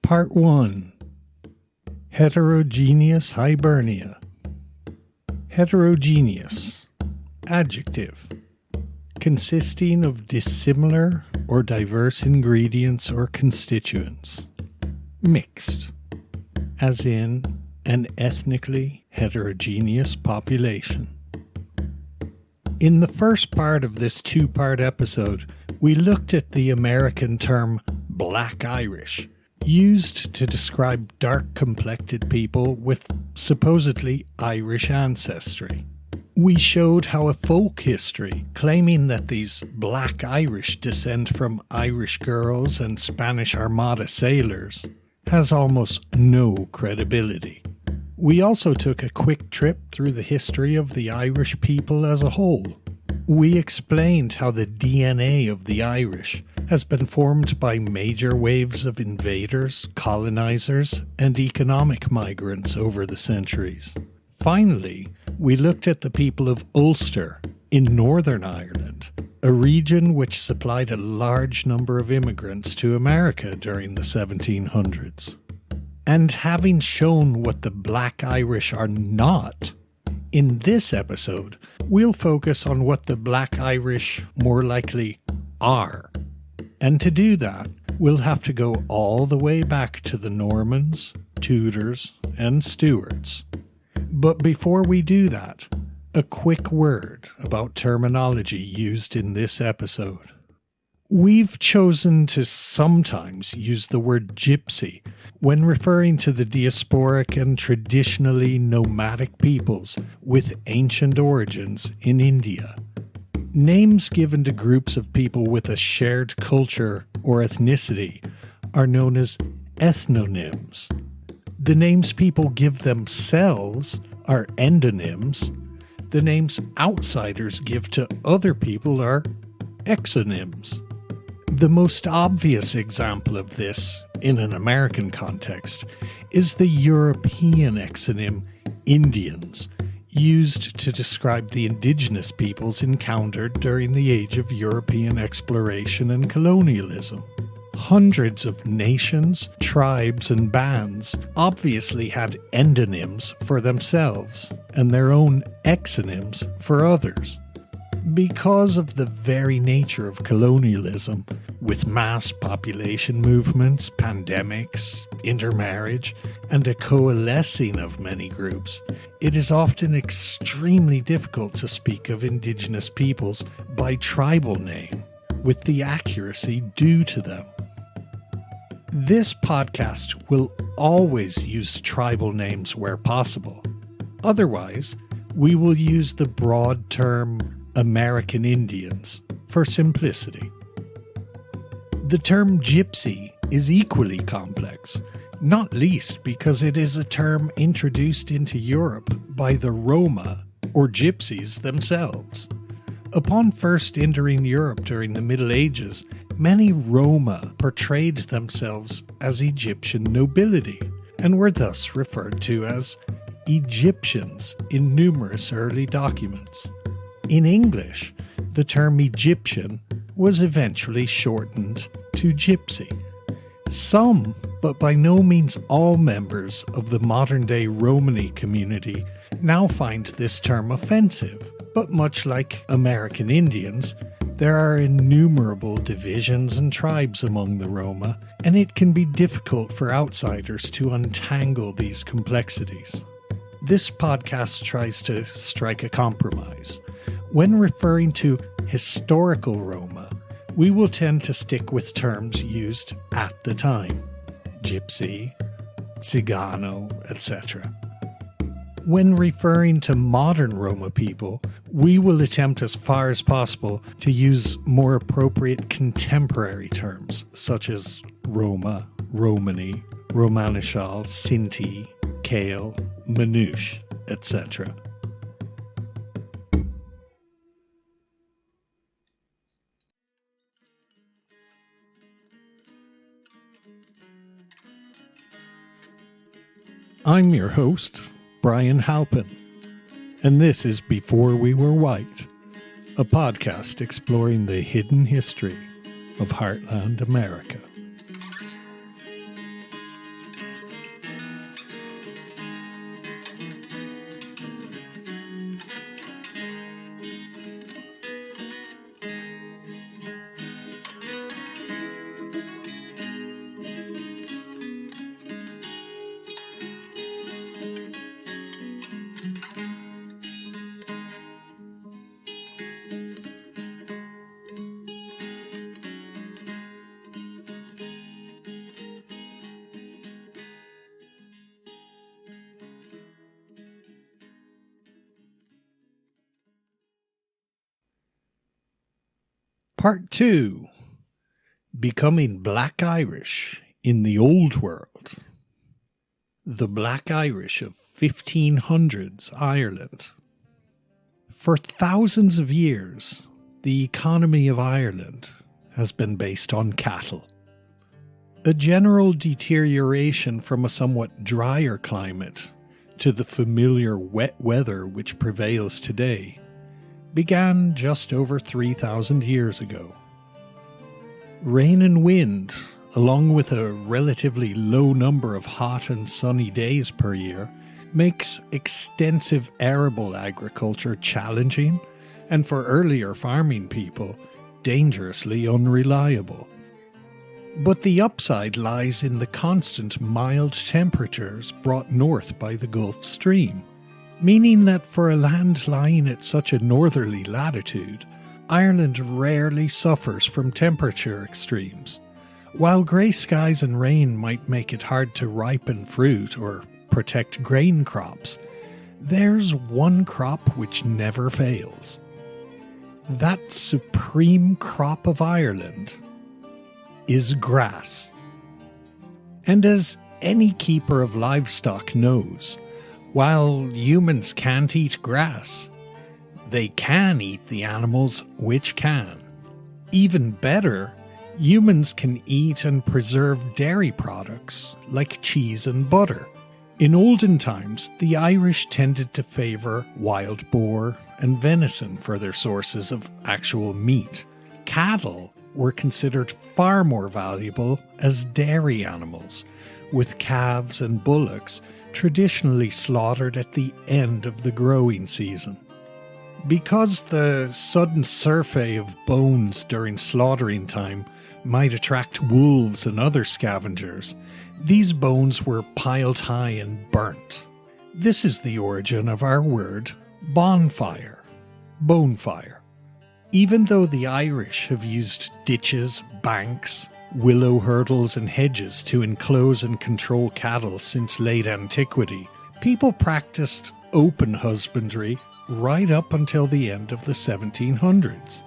Part 1. Heterogeneous Hibernia. Heterogeneous. Adjective. Consisting of dissimilar or diverse ingredients or constituents. Mixed. As in, an ethnically heterogeneous population. In the first part of this two-part episode, we looked at the American term Black Irish, used to describe dark-complected people with supposedly Irish ancestry. We showed how a folk history claiming that these Black Irish descend from Irish girls and Spanish Armada sailors has almost no credibility. We also took a quick trip through the history of the Irish people as a whole. We explained how the DNA of the Irish has been formed by major waves of invaders, colonizers, and economic migrants over the centuries. Finally, we looked at the people of Ulster in Northern Ireland, a region which supplied a large number of immigrants to America during the 1700s. And having shown what the Black Irish are not, in this episode, we'll focus on what the Black Irish more likely are. And to do that, we'll have to go all the way back to the Normans, Tudors, and Stuarts. But before we do that, a quick word about terminology used in this episode. We've chosen to sometimes use the word gypsy when referring to the diasporic and traditionally nomadic peoples with ancient origins in India. Names given to groups of people with a shared culture or ethnicity are known as ethnonyms. The names people give themselves are endonyms. The names outsiders give to other people are exonyms. The most obvious example of this, in an American context, is the European exonym Indians, used to describe the indigenous peoples encountered during the age of European exploration and colonialism. Hundreds of nations, tribes, and bands obviously had endonyms for themselves and their own exonyms for others. Because of the very nature of colonialism, with mass population movements, pandemics, intermarriage, and a coalescing of many groups, it is often extremely difficult to speak of indigenous peoples by tribal name, with the accuracy due to them. This podcast will always use tribal names where possible. Otherwise, we will use the broad term American Indians for simplicity. The term gypsy is equally complex, not least because it is a term introduced into Europe by the Roma, or gypsies themselves. Upon first entering Europe during the Middle Ages, many Roma portrayed themselves as Egyptian nobility, and were thus referred to as Egyptians in numerous early documents. In English, the term Egyptian was eventually shortened to gypsy. Some, but by no means all members of the modern-day Romani community now find this term offensive, but much like American Indians, there are innumerable divisions and tribes among the Roma, and it can be difficult for outsiders to untangle these complexities. This podcast tries to strike a compromise. When referring to historical Roma, we will tend to stick with terms used at the time: gypsy, Cigano, etc. When referring to modern Roma people, we will attempt as far as possible to use more appropriate contemporary terms such as Roma, Romani, Romanishal, Sinti, Kale, Manouche, etc. I'm your host, Brian Halpin, and this is Before We Were White, a podcast exploring the hidden history of Heartland America. Part 2. Becoming Black Irish in the Old World. The Black Irish of 1500s Ireland. For thousands of years, the economy of Ireland has been based on cattle. A general deterioration from a somewhat drier climate to the familiar wet weather which prevails today began just over 3,000 years ago. Rain and wind, along with a relatively low number of hot and sunny days per year, makes extensive arable agriculture challenging and, for earlier farming people, dangerously unreliable. But the upside lies in the constant mild temperatures brought north by the Gulf Stream, meaning that for a land lying at such a northerly latitude, Ireland rarely suffers from temperature extremes. While grey skies and rain might make it hard to ripen fruit or protect grain crops, there's one crop which never fails. That supreme crop of Ireland is grass. And as any keeper of livestock knows, while humans can't eat grass, they can eat the animals which can. Even better, humans can eat and preserve dairy products like cheese and butter. In olden times, the Irish tended to favour wild boar and venison for their sources of actual meat. Cattle were considered far more valuable as dairy animals, with calves and bullocks traditionally slaughtered at the end of the growing season. Because the sudden surfeit of bones during slaughtering time might attract wolves and other scavengers, these bones were piled high and burnt. This is the origin of our word bonfire. Even though the Irish have used ditches, banks, willow hurdles and hedges to enclose and control cattle since late antiquity, people practiced open husbandry right up until the end of the 1700s.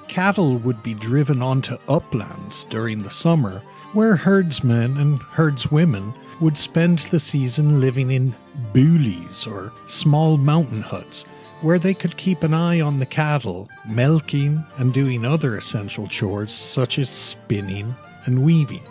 Cattle would be driven onto uplands during the summer, where herdsmen and herdswomen would spend the season living in boolies or small mountain huts, where they could keep an eye on the cattle, milking and doing other essential chores such as spinning and weaving.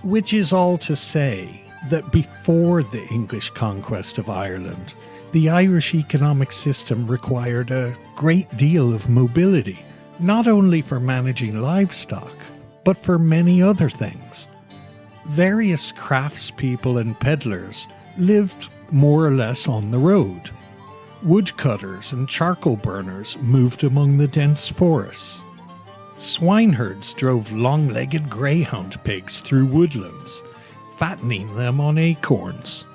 Which is all to say that before the English conquest of Ireland, the Irish economic system required a great deal of mobility, not only for managing livestock, but for many other things. Various craftspeople and peddlers lived more or less on the road. Woodcutters and charcoal burners moved among the dense forests. Swineherds drove long-legged greyhound pigs through woodlands, fattening them on acorns.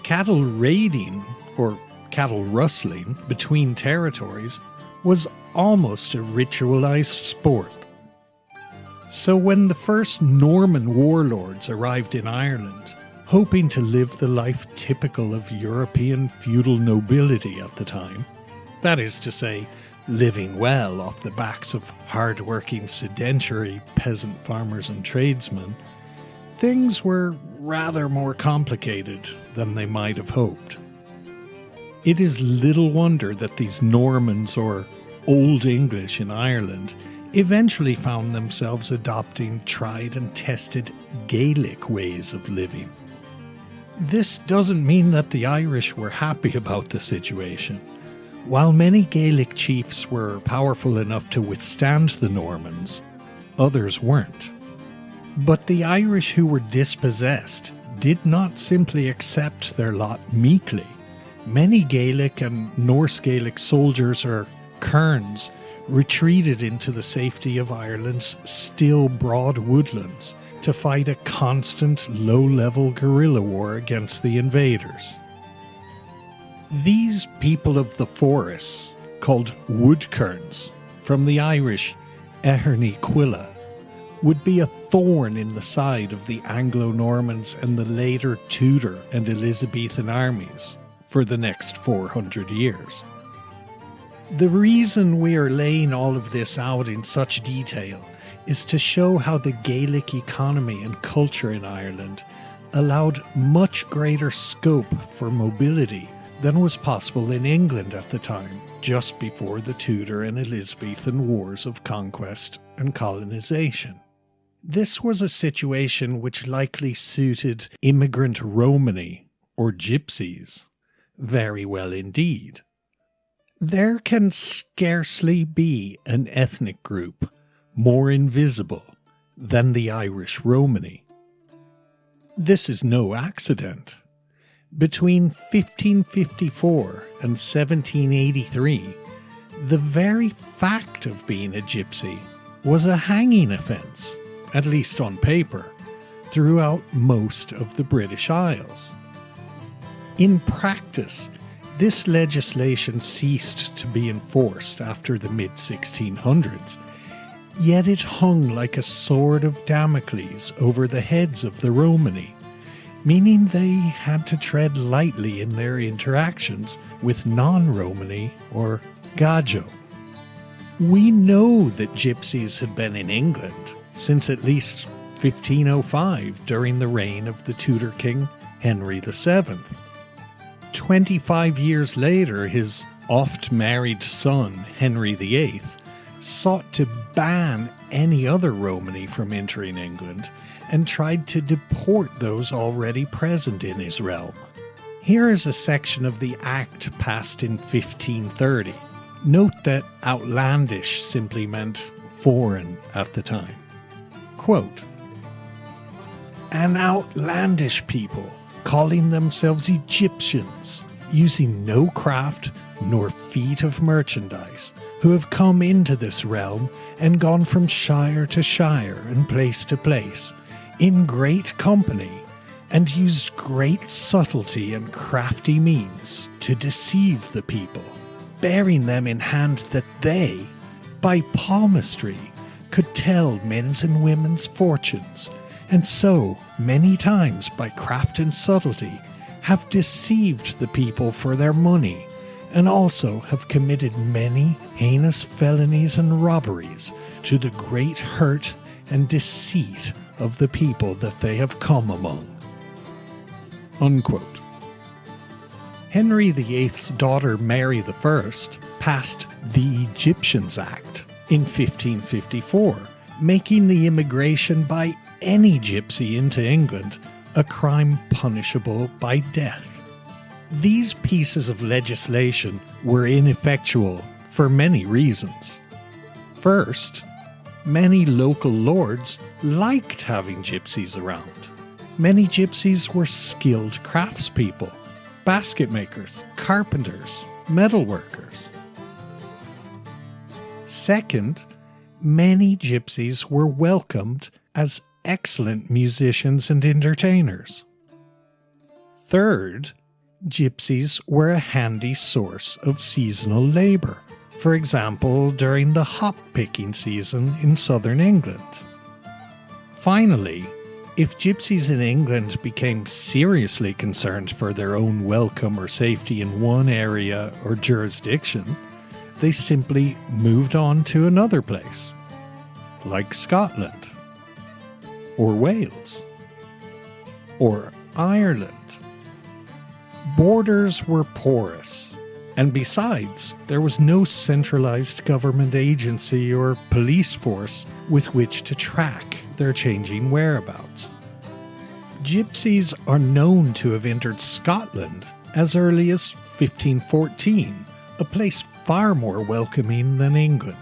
Cattle raiding, or cattle rustling, between territories was almost a ritualized sport. So when the first Norman warlords arrived in Ireland, hoping to live the life typical of European feudal nobility at the time, that is to say, living well off the backs of hard-working sedentary peasant farmers and tradesmen, things were rather more complicated than they might have hoped. It is little wonder that these Normans, or Old English in Ireland, eventually found themselves adopting tried and tested Gaelic ways of living. This doesn't mean that the Irish were happy about the situation. While many Gaelic chiefs were powerful enough to withstand the Normans, others weren't. But the Irish who were dispossessed did not simply accept their lot meekly. Many Gaelic and Norse Gaelic soldiers, or kerns, retreated into the safety of Ireland's still broad woodlands to fight a constant low-level guerrilla war against the invaders. These people of the forests, called woodkerns, from the Irish Eherni Quilla, would be a thorn in the side of the Anglo-Normans and the later Tudor and Elizabethan armies for the next 400 years. The reason we are laying all of this out in such detail is to show how the Gaelic economy and culture in Ireland allowed much greater scope for mobility than was possible in England at the time, just before the Tudor and Elizabethan wars of conquest and colonisation. This was a situation which likely suited immigrant Romani, or gypsies, very well indeed. There can scarcely be an ethnic group more invisible than the Irish Romani. This is no accident. Between 1554 and 1783, the very fact of being a gypsy was a hanging offence, at least on paper, throughout most of the British Isles. In practice, this legislation ceased to be enforced after the mid-1600s, yet it hung like a sword of Damocles over the heads of the Romani, meaning they had to tread lightly in their interactions with non-Romani or Gajo. We know that gypsies had been in England since at least 1505 during the reign of the Tudor king Henry VII. 25 years later, his oft-married son Henry VIII sought to ban any other Romani from entering England and tried to deport those already present in his realm. Here is a section of the Act passed in 1530. Note that outlandish simply meant foreign at the time. Quote, "An outlandish people, calling themselves Egyptians, using no craft nor feat of merchandise, who have come into this realm and gone from shire to shire and place to place, in great company, and used great subtlety and crafty means to deceive the people, bearing them in hand that they, by palmistry, could tell men's and women's fortunes, and so, many times by craft and subtlety, have deceived the people for their money, and also have committed many heinous felonies and robberies to the great hurt and deceit of the people that they have come among." Unquote. Henry VIII's daughter Mary I passed the Egyptians Act in 1554, making the immigration by any gypsy into England a crime punishable by death. These pieces of legislation were ineffectual for many reasons. First, many local lords liked having gypsies around. Many gypsies were skilled craftspeople, basket makers, carpenters, metalworkers. Second, many gypsies were welcomed as excellent musicians and entertainers. Third, gypsies were a handy source of seasonal labour, for example during the hop-picking season in southern England. Finally, if gypsies in England became seriously concerned for their own welcome or safety in one area or jurisdiction, they simply moved on to another place, like Scotland, or Wales, or Ireland. Borders were porous, and besides, there was no centralized government agency or police force with which to track their changing whereabouts. Gypsies are known to have entered Scotland as early as 1514, a place far more welcoming than England.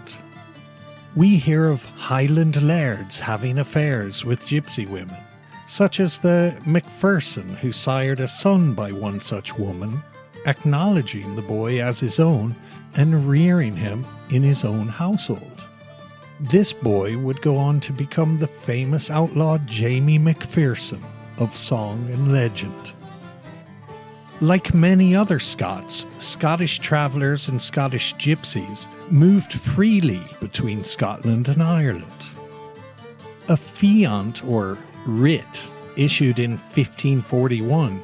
We hear of Highland lairds having affairs with gypsy women, such as the Macpherson who sired a son by one such woman, acknowledging the boy as his own and rearing him in his own household. This boy would go on to become the famous outlaw Jamie Macpherson of song and legend. Like many other Scots, Scottish travellers and Scottish gypsies moved freely between Scotland and Ireland. A fiant or writ issued in 1541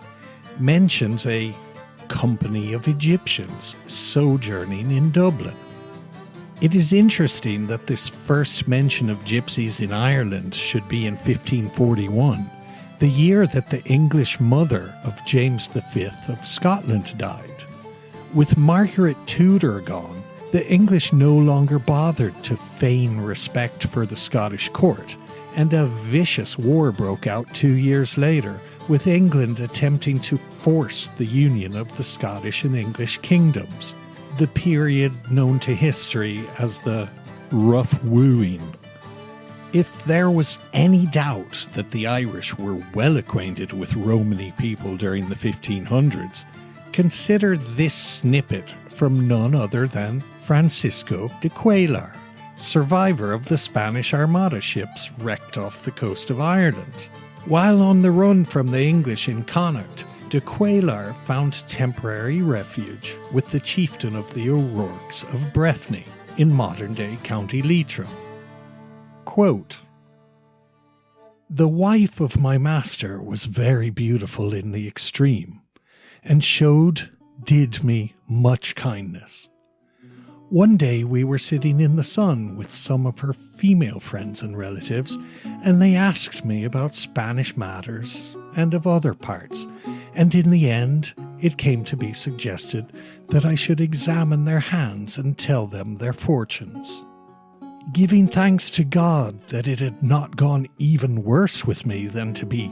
mentions a company of Egyptians sojourning in Dublin. It is interesting that this first mention of gypsies in Ireland should be in 1541, the year that the English mother of James V of Scotland died. With Margaret Tudor gone, the English no longer bothered to feign respect for the Scottish court, and a vicious war broke out 2 years later, with England attempting to force the union of the Scottish and English kingdoms, the period known to history as the Rough Wooing. If there was any doubt that the Irish were well acquainted with Romany people during the 1500s, consider this snippet from none other than Francisco de Cuellar, survivor of the Spanish Armada ships wrecked off the coast of Ireland. While on the run from the English in Connacht, de Cuellar found temporary refuge with the chieftain of the O'Rourke's of Breffni in modern-day County Leitrim. Quote, "The wife of my master was very beautiful in the extreme, and did me much kindness. One day we were sitting in the sun with some of her female friends and relatives, and they asked me about Spanish matters and of other parts, and in the end it came to be suggested that I should examine their hands and tell them their fortunes. Giving thanks to God that it had not gone even worse with me than to be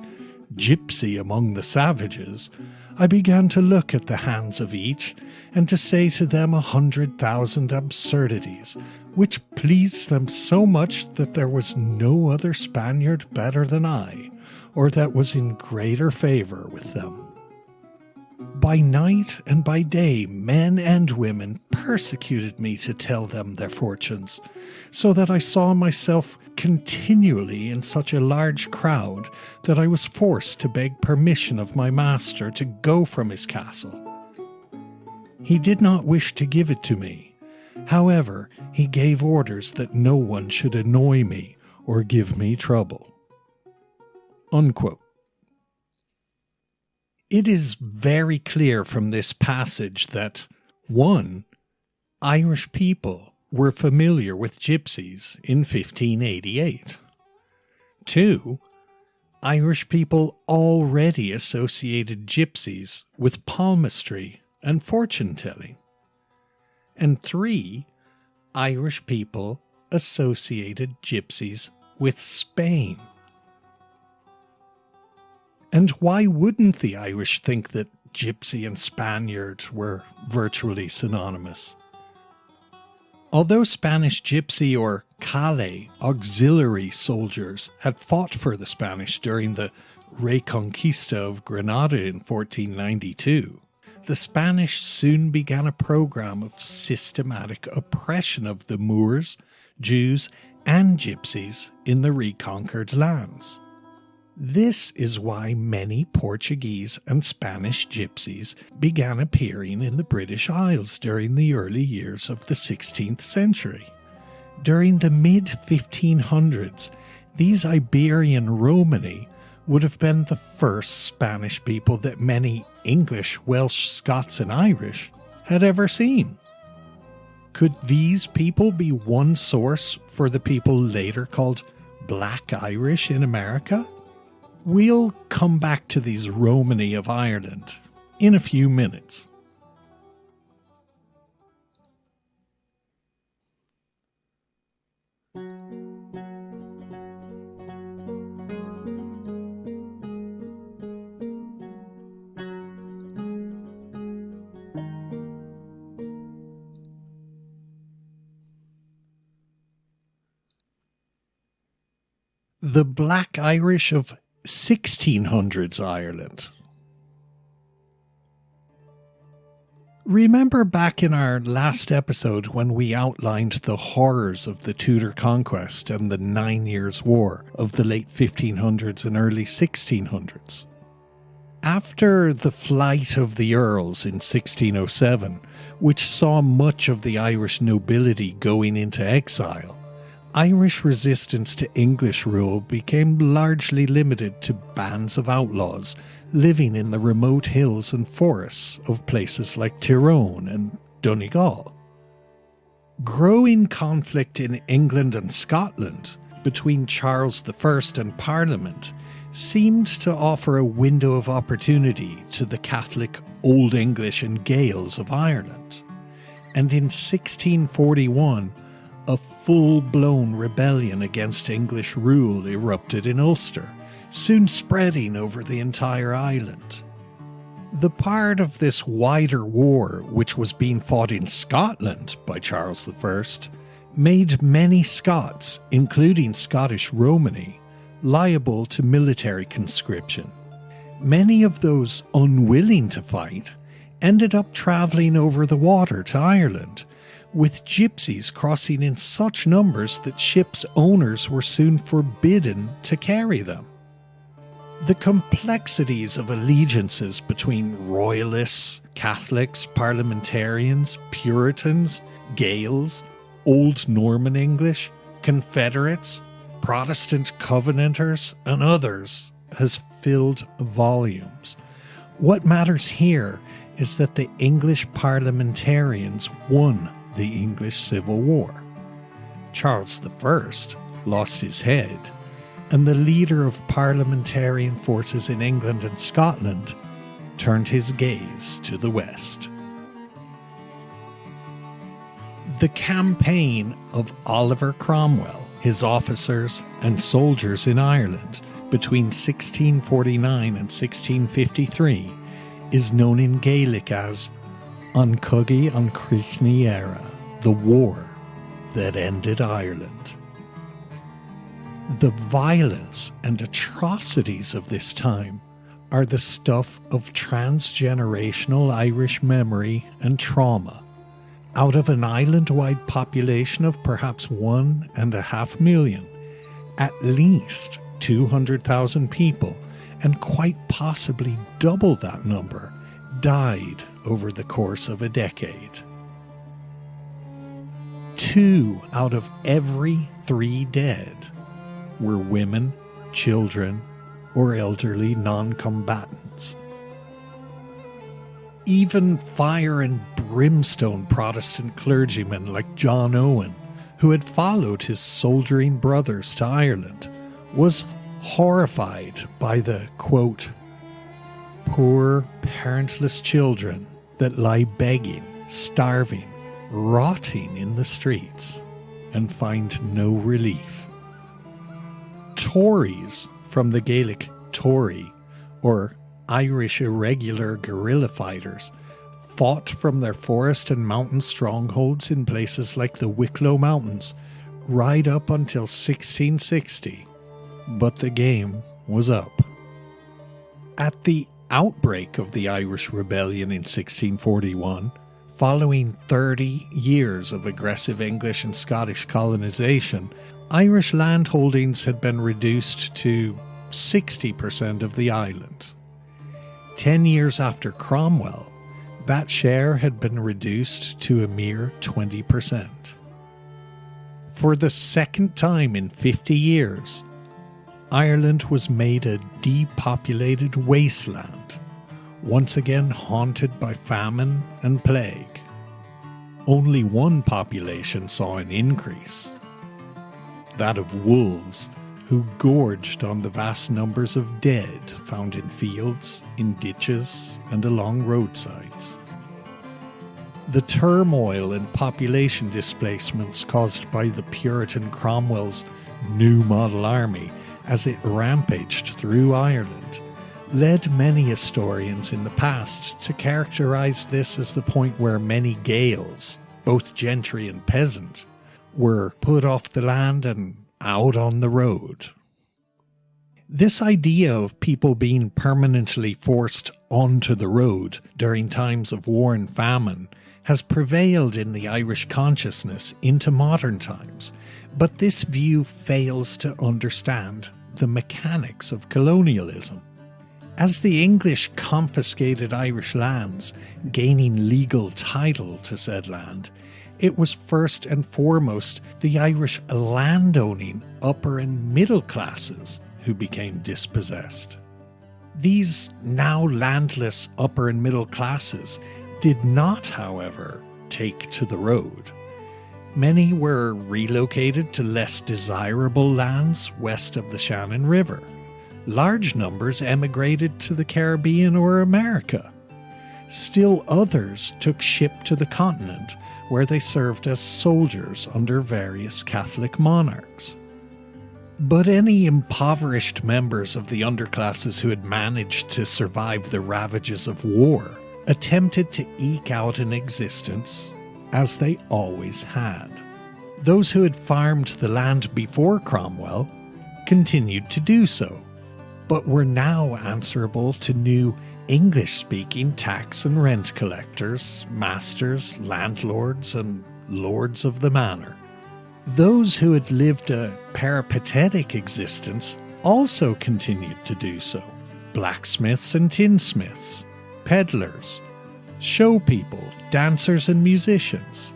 gypsy among the savages, I began to look at the hands of each and to say to them 100,000 absurdities, which pleased them so much that there was no other Spaniard better than I, or that was in greater favour with them. By night and by day, men and women persecuted me to tell them their fortunes, so that I saw myself continually in such a large crowd that I was forced to beg permission of my master to go from his castle. He did not wish to give it to me. However, he gave orders that no one should annoy me or give me trouble." Unquote. It is very clear from this passage that 1. Irish people were familiar with gypsies in 1588. 2. Irish people already associated gypsies with palmistry and fortune-telling. And 3. Irish people associated gypsies with Spain. And why wouldn't the Irish think that gypsy and Spaniard were virtually synonymous? Although Spanish gypsy or Calais auxiliary soldiers had fought for the Spanish during the Reconquista of Granada in 1492, the Spanish soon began a program of systematic oppression of the Moors, Jews, and gypsies in the reconquered lands. This is why many Portuguese and Spanish gypsies began appearing in the British Isles during the early years of the 16th century. During the mid-1500s, these Iberian Romani would have been the first Spanish people that many English, Welsh, Scots, and Irish had ever seen. Could these people be one source for the people later called Black Irish in America? We'll come back to these Romani of Ireland in a few minutes. The Black Irish of 1600s Ireland. Remember back in our last episode when we outlined the horrors of the Tudor conquest and the 9 Years' War of the late 1500s and early 1600s? After the flight of the Earls in 1607, which saw much of the Irish nobility going into exile, Irish resistance to English rule became largely limited to bands of outlaws living in the remote hills and forests of places like Tyrone and Donegal. Growing conflict in England and Scotland between Charles I and Parliament seemed to offer a window of opportunity to the Catholic Old English and Gaels of Ireland. And in 1641, a full-blown rebellion against English rule erupted in Ulster, soon spreading over the entire island. The part of this wider war which was being fought in Scotland by Charles I made many Scots, including Scottish Romany, liable to military conscription. Many of those unwilling to fight ended up travelling over the water to Ireland, with gypsies crossing in such numbers that ships' owners were soon forbidden to carry them. The complexities of allegiances between royalists, Catholics, parliamentarians, Puritans, Gaels, Old Norman English, Confederates, Protestant Covenanters, and others has filled volumes. What matters here is that the English parliamentarians won the English Civil War. Charles I lost his head, and the leader of parliamentarian forces in England and Scotland turned his gaze to the west. The campaign of Oliver Cromwell, his officers and soldiers in Ireland between 1649 and 1653 is known in Gaelic as An Cuggy an Críochnaí Éire, the war that ended Ireland. The violence and atrocities of this time are the stuff of transgenerational Irish memory and trauma. Out of an island-wide population of perhaps 1.5 million, at least 200,000 people, and quite possibly double that number, died over the course of a decade. 2 out of every 3 dead were women, children, or elderly non-combatants. Even fire and brimstone Protestant clergymen like John Owen, who had followed his soldiering brothers to Ireland, was horrified by the, quote, poor parentless children that lie begging, starving, rotting in the streets, and find no relief. Tories, from the Gaelic Tory, or Irish irregular guerrilla fighters, fought from their forest and mountain strongholds in places like the Wicklow Mountains right up until 1660, but the game was up. At the outbreak of the Irish Rebellion in 1641, following 30 years of aggressive English and Scottish colonisation, Irish landholdings had been reduced to 60% of the island. 10 years after Cromwell, that share had been reduced to a mere 20%. For the second time in 50 years, Ireland was made a depopulated wasteland, once again haunted by famine and plague. Only one population saw an increase, that of wolves, who gorged on the vast numbers of dead found in fields, in ditches, and along roadsides. The turmoil and population displacements caused by the Puritan Cromwell's New Model Army as it rampaged through Ireland led many historians in the past to characterise this as the point where many Gaels, both gentry and peasant, were put off the land and out on the road. This idea of people being permanently forced onto the road during times of war and famine has prevailed in the Irish consciousness into modern times, but this view fails to understand the mechanics of colonialism. As the English confiscated Irish lands, gaining legal title to said land, it was first and foremost the Irish landowning upper and middle classes who became dispossessed. These now landless upper and middle classes did not, however, take to the road. Many were relocated to less desirable lands west of the Shannon River. Large numbers emigrated to the Caribbean or America. Still others took ship to the continent, where they served as soldiers under various Catholic monarchs. But any impoverished members of the underclasses who had managed to survive the ravages of war attempted to eke out an existence as they always had. Those who had farmed the land before Cromwell continued to do so, but were now answerable to new English-speaking tax and rent collectors, masters, landlords, and lords of the manor. Those who had lived a peripatetic existence also continued to do so. Blacksmiths and tinsmiths, peddlers, show people, dancers and musicians,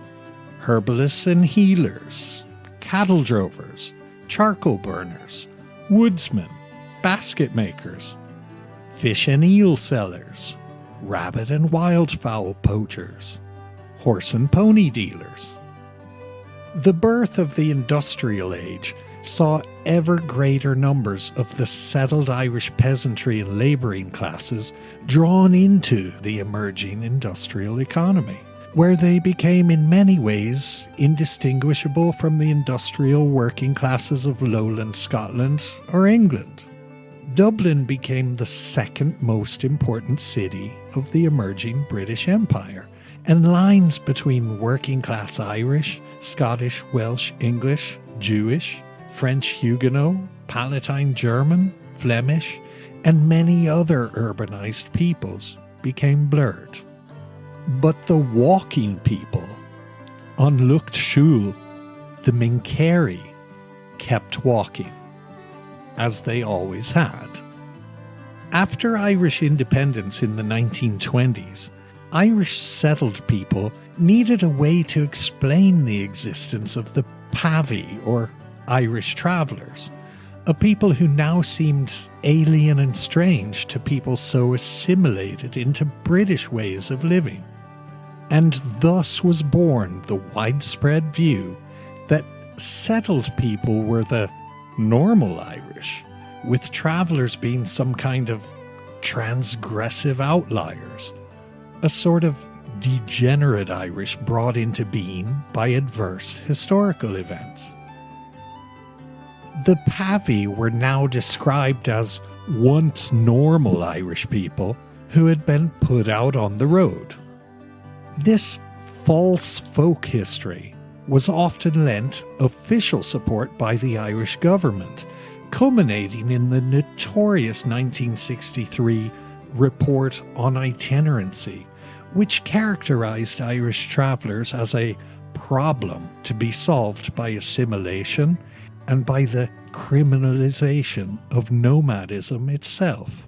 herbalists and healers, cattle drovers, charcoal burners, woodsmen, basket makers, fish and eel sellers, rabbit and wildfowl poachers, horse and pony dealers. The birth of the industrial age saw ever greater numbers of the settled Irish peasantry and labouring classes drawn into the emerging industrial economy, where they became in many ways indistinguishable from the industrial working classes of lowland Scotland or England. Dublin became the second most important city of the emerging British Empire, and lines between working-class Irish, Scottish, Welsh, English, Jewish, French Huguenot, Palatine German, Flemish, and many other urbanized peoples became blurred. But the walking people, unlooked shul, the Minceri, kept walking, as they always had. After Irish independence in the 1920s, Irish settled people needed a way to explain the existence of the Pavy, or Irish travellers, a people who now seemed alien and strange to people so assimilated into British ways of living. And thus was born the widespread view that settled people were the normal Irish, with travellers being some kind of transgressive outliers, a sort of degenerate Irish brought into being by adverse historical events. The Pavy were now described as once normal Irish people who had been put out on the road. This false folk history was often lent official support by the Irish government, culminating in the notorious 1963 Report on Itinerancy, which characterized Irish travellers as a problem to be solved by assimilation and by the criminalization of nomadism itself.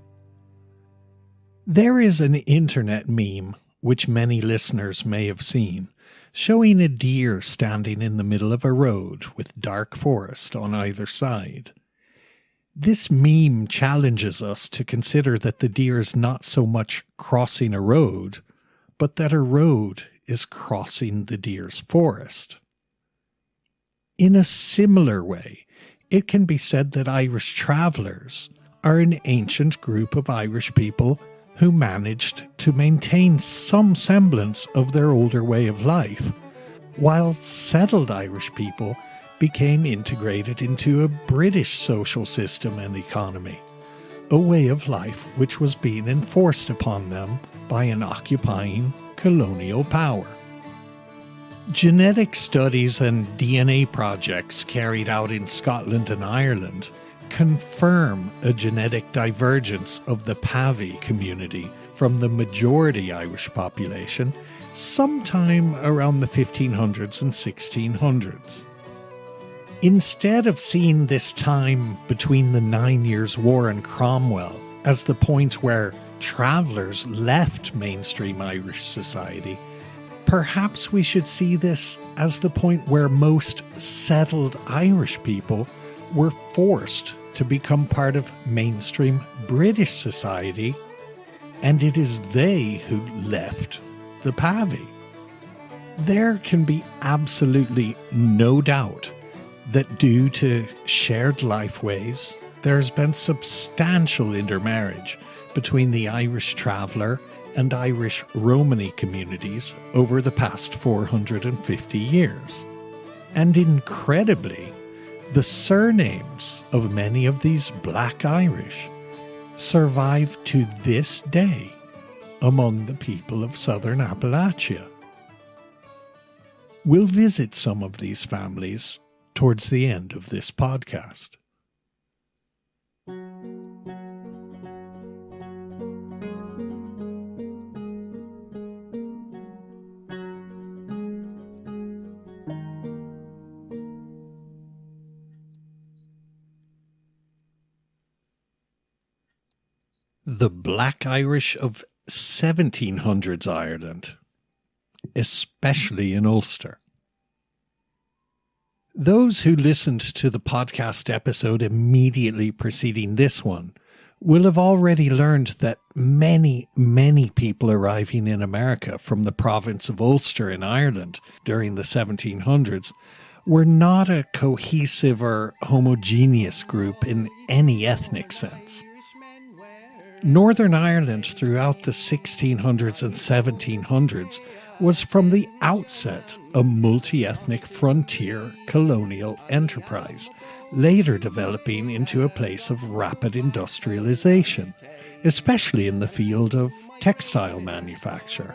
There is an internet meme, which many listeners may have seen, showing a deer standing in the middle of a road with dark forest on either side. This meme challenges us to consider that the deer is not so much crossing a road, but that a road is crossing the deer's forest. In a similar way, it can be said that Irish travellers are an ancient group of Irish people who managed to maintain some semblance of their older way of life, while settled Irish people became integrated into a British social system and economy, a way of life which was being enforced upon them by an occupying colonial power. Genetic studies and DNA projects carried out in Scotland and Ireland confirm a genetic divergence of the Pavy community from the majority Irish population sometime around the 1500s and 1600s. Instead of seeing this time between the 9 Years' War and Cromwell as the point where travellers left mainstream Irish society, perhaps we should see this as the point where most settled Irish people were forced to become part of mainstream British society, and it is they who left the Pavy. There can be absolutely no doubt that due to shared lifeways, there's been substantial intermarriage between the Irish traveller and Irish Romany communities over the past 450 years. And incredibly, the surnames of many of these Black Irish survive to this day among the people of southern Appalachia. We'll visit some of these families towards the end of this podcast. The Black Irish of 1700s Ireland, especially in Ulster. Those who listened to the podcast episode immediately preceding this one will have already learned that many people arriving in America from the province of Ulster in Ireland during the 1700s were not a cohesive or homogeneous group in any ethnic sense. Northern Ireland throughout the 1600s and 1700s was from the outset a multi-ethnic frontier colonial enterprise, later developing into a place of rapid industrialization, especially in the field of textile manufacture.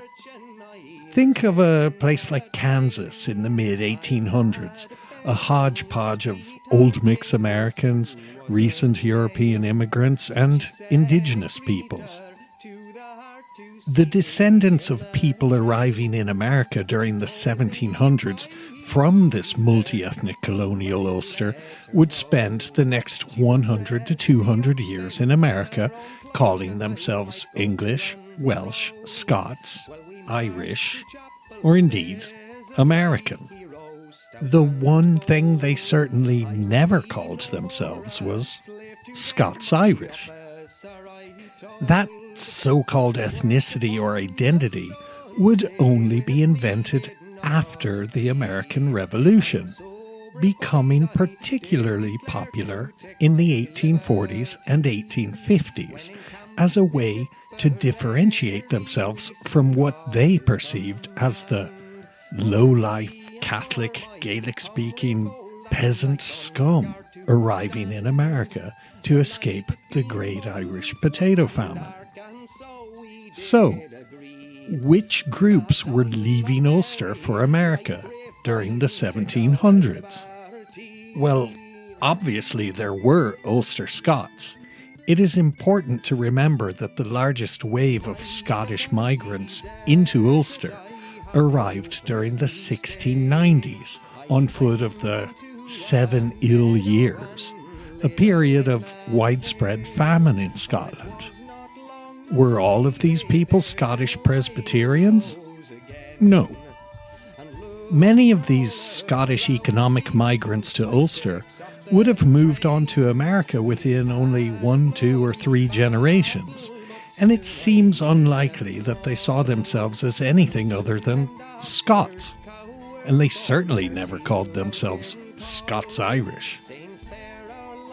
Think of a place like Kansas in the mid-1800s, a hodgepodge of old mix Americans, recent European immigrants, and indigenous peoples. The descendants of people arriving in America during the 1700s from this multi-ethnic colonial Ulster would spend the next 100 to 200 years in America calling themselves English, Welsh, Scots, Irish, or indeed American. The one thing they certainly never called themselves was Scots-Irish. That so-called ethnicity or identity would only be invented after the American Revolution, becoming particularly popular in the 1840s and 1850s as a way to differentiate themselves from what they perceived as the low-life, Catholic, Gaelic-speaking peasant scum arriving in America to escape the Great Irish Potato Famine. So, which groups were leaving Ulster for America during the 1700s? Well, obviously there were Ulster Scots. It is important to remember that the largest wave of Scottish migrants into Ulster arrived during the 1690s on foot of the 7 ill years, a period of widespread famine in Scotland. Were all of these people Scottish Presbyterians? No. Many of these Scottish economic migrants to Ulster would have moved on to America within only 1, 2, or 3 generations, and it seems unlikely that they saw themselves as anything other than Scots, and they certainly never called themselves Scots-Irish.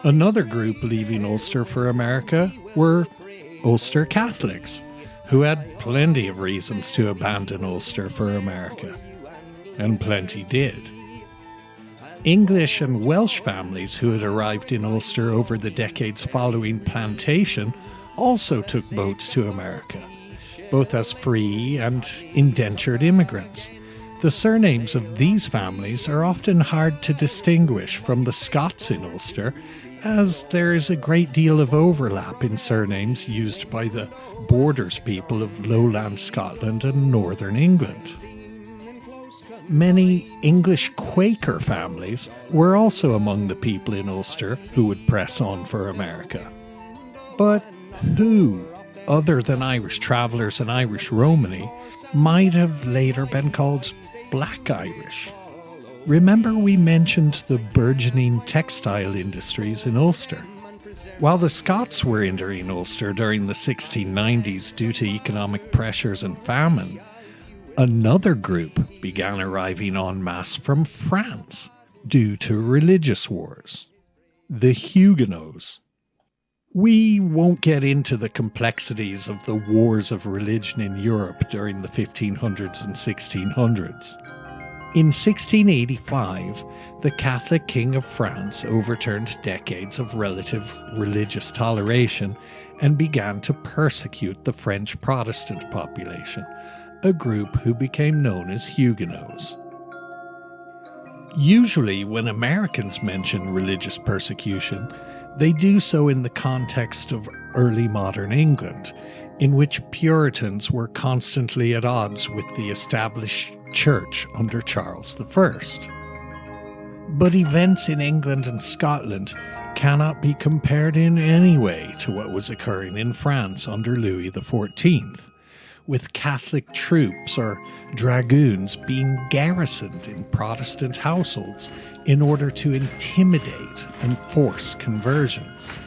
Another group leaving Ulster for America were Ulster Catholics, who had plenty of reasons to abandon Ulster for America, and plenty did. English and Welsh families who had arrived in Ulster over the decades following plantation also took boats to America, both as free and indentured immigrants. The surnames of these families are often hard to distinguish from the Scots in Ulster, as there is a great deal of overlap in surnames used by the borders people of lowland Scotland and northern England. Many English Quaker families were also among the people in Ulster who would press on for America. But who other than Irish travellers and Irish Romany might have later been called Black Irish. Remember we mentioned the burgeoning textile industries in Ulster? While the Scots were entering Ulster during the 1690s due to economic pressures and famine, another group began arriving en masse from France due to religious wars: the Huguenots. We won't get into the complexities of the wars of religion in Europe during the 1500s and 1600s. In 1685, the Catholic King of France overturned decades of relative religious toleration and began to persecute the French Protestant population, a group who became known as Huguenots. Usually, when Americans mention religious persecution, they do so in the context of early modern England, in which Puritans were constantly at odds with the established church under Charles I. But events in England and Scotland cannot be compared in any way to what was occurring in France under Louis XIV, with Catholic troops or dragoons being garrisoned in Protestant households in order to intimidate and force conversions.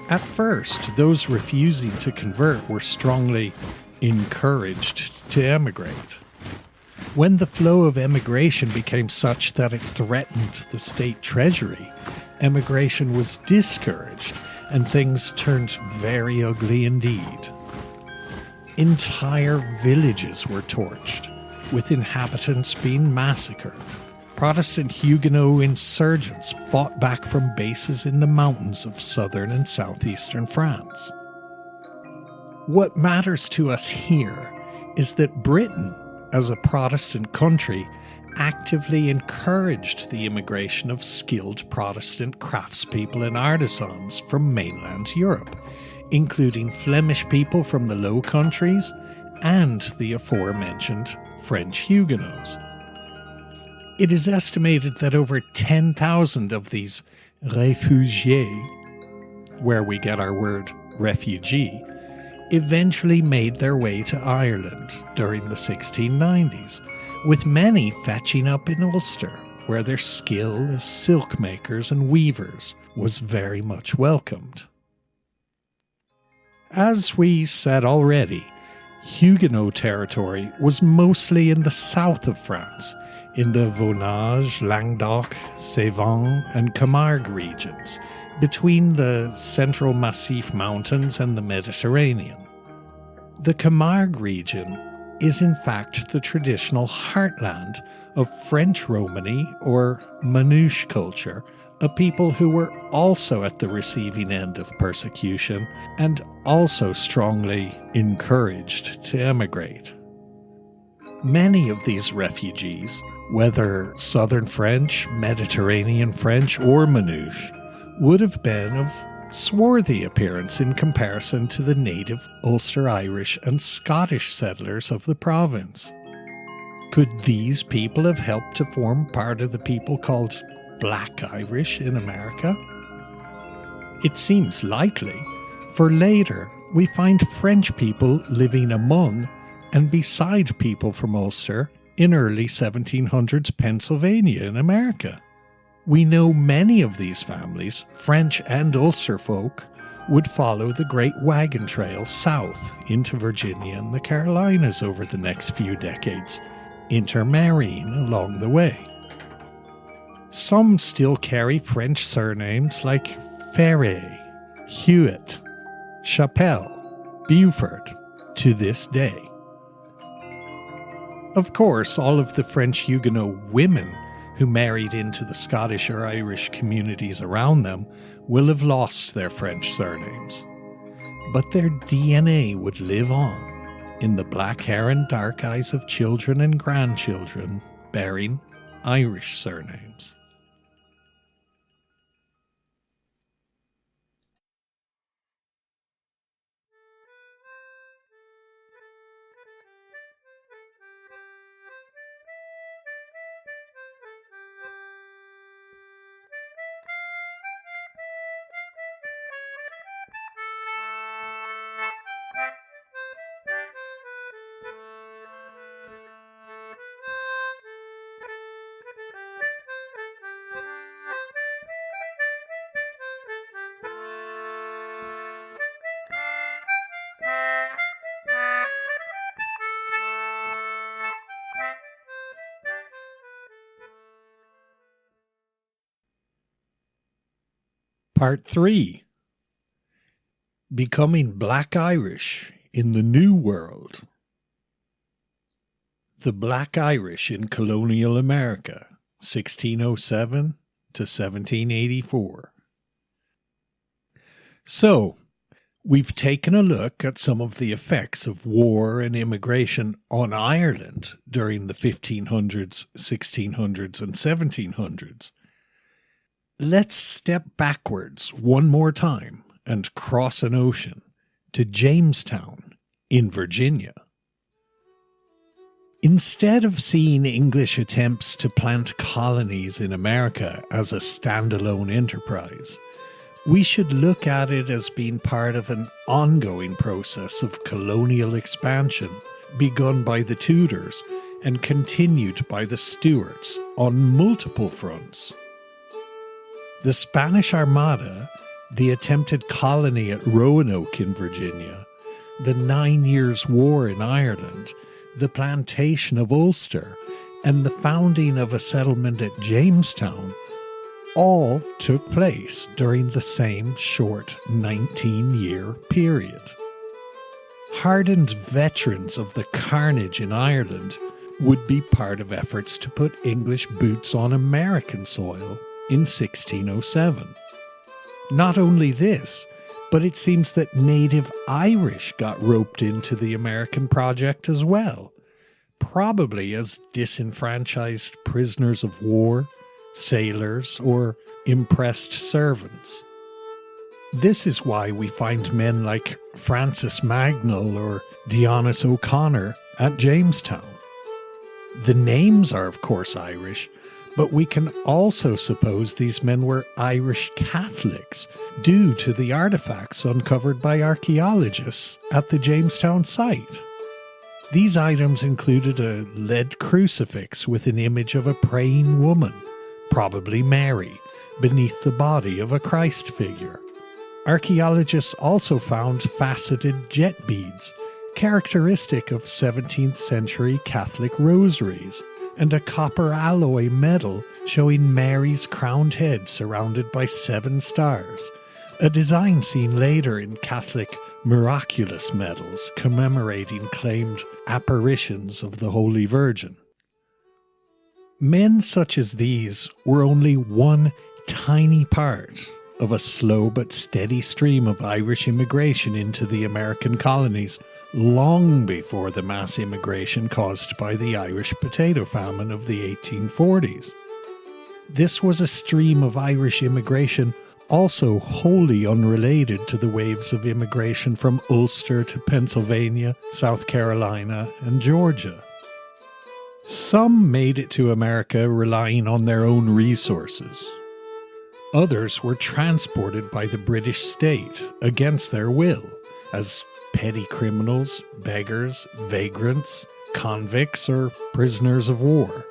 At first, those refusing to convert were strongly encouraged to emigrate. When the flow of emigration became such that it threatened the state treasury, emigration was discouraged and things turned very ugly indeed. Entire villages were torched, with inhabitants being massacred. Protestant Huguenot insurgents fought back from bases in the mountains of southern and southeastern France. What matters to us here is that Britain, as a Protestant country, actively encouraged the immigration of skilled Protestant craftspeople and artisans from mainland Europe, including Flemish people from the Low Countries and the aforementioned French Huguenots. It is estimated that over 10,000 of these réfugiés, where we get our word refugee, eventually made their way to Ireland during the 1690s, with many fetching up in Ulster, where their skill as silk makers and weavers was very much welcomed. As we said already, Huguenot territory was mostly in the south of France, in the Vaunage, Languedoc, Cevennes and Camargue regions, between the Central Massif Mountains and the Mediterranean. The Camargue region is in fact the traditional heartland of French Romany or Manouche culture, a people who were also at the receiving end of persecution and also strongly encouraged to emigrate. Many of these refugees, whether Southern French, Mediterranean French or Manouche, would have been of swarthy appearance in comparison to the native Ulster Irish and Scottish settlers of the province. Could these people have helped to form part of the people called Black Irish in America? It seems likely, for later we find French people living among and beside people from Ulster in early 1700s Pennsylvania in America. We know many of these families, French and Ulster folk, would follow the Great Wagon Trail south into Virginia and the Carolinas over the next few decades, intermarrying along the way. Some still carry French surnames like Ferret, Hewitt, Chappelle, Beaufort to this day. Of course, all of the French Huguenot women who married into the Scottish or Irish communities around them will have lost their French surnames. But their DNA would live on in the black hair and dark eyes of children and grandchildren bearing Irish surnames. Part 3. Becoming Black Irish in the New World. The Black Irish in Colonial America, 1607 to 1784. So, we've taken a look at some of the effects of war and immigration on Ireland during the 1500s, 1600s, and 1700s. Let's step backwards one more time and cross an ocean to Jamestown in Virginia. Instead of seeing English attempts to plant colonies in America as a standalone enterprise, we should look at it as being part of an ongoing process of colonial expansion begun by the Tudors and continued by the Stuarts on multiple fronts. The Spanish Armada, the attempted colony at Roanoke in Virginia, the 9 Years' War in Ireland, the plantation of Ulster, and the founding of a settlement at Jamestown all took place during the same short 19-year period. Hardened veterans of the carnage in Ireland would be part of efforts to put English boots on American soil in 1607. Not only this, but it seems that native Irish got roped into the American project as well, probably as disenfranchised prisoners of war, sailors, or impressed servants. This is why we find men like Francis Magnall or Dionys O'Connor at Jamestown. The names are of course Irish, but we can also suppose these men were Irish Catholics due to the artifacts uncovered by archaeologists at the Jamestown site. These items included a lead crucifix with an image of a praying woman, probably Mary, beneath the body of a Christ figure. Archaeologists also found faceted jet beads, characteristic of 17th century Catholic rosaries, and a copper alloy medal showing Mary's crowned head surrounded by 7 stars, a design seen later in Catholic miraculous medals commemorating claimed apparitions of the Holy Virgin. Men such as these were only one tiny part of a slow but steady stream of Irish immigration into the American colonies long before the mass immigration caused by the Irish potato famine of the 1840s. This was a stream of Irish immigration also wholly unrelated to the waves of immigration from Ulster to Pennsylvania, South Carolina, and Georgia. Some made it to America relying on their own resources. Others were transported by the British state against their will as petty criminals, beggars, vagrants, convicts, or prisoners of war.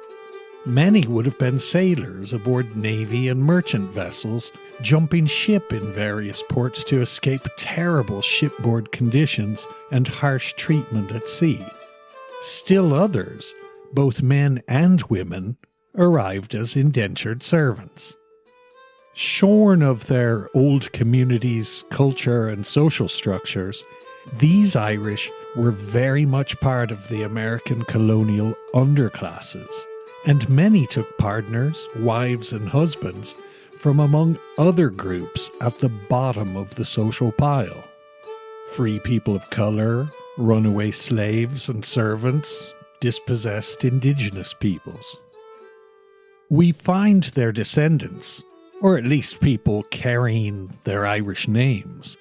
Many would have been sailors aboard navy and merchant vessels, jumping ship in various ports to escape terrible shipboard conditions and harsh treatment at sea. Still others, both men and women, arrived as indentured servants. Shorn of their old communities, culture, and social structures, these Irish were very much part of the American colonial underclasses, and many took partners, wives, and husbands from among other groups at the bottom of the social pile. Free people of color, runaway slaves and servants, dispossessed indigenous peoples. We find their descendants, or at least people carrying their Irish names,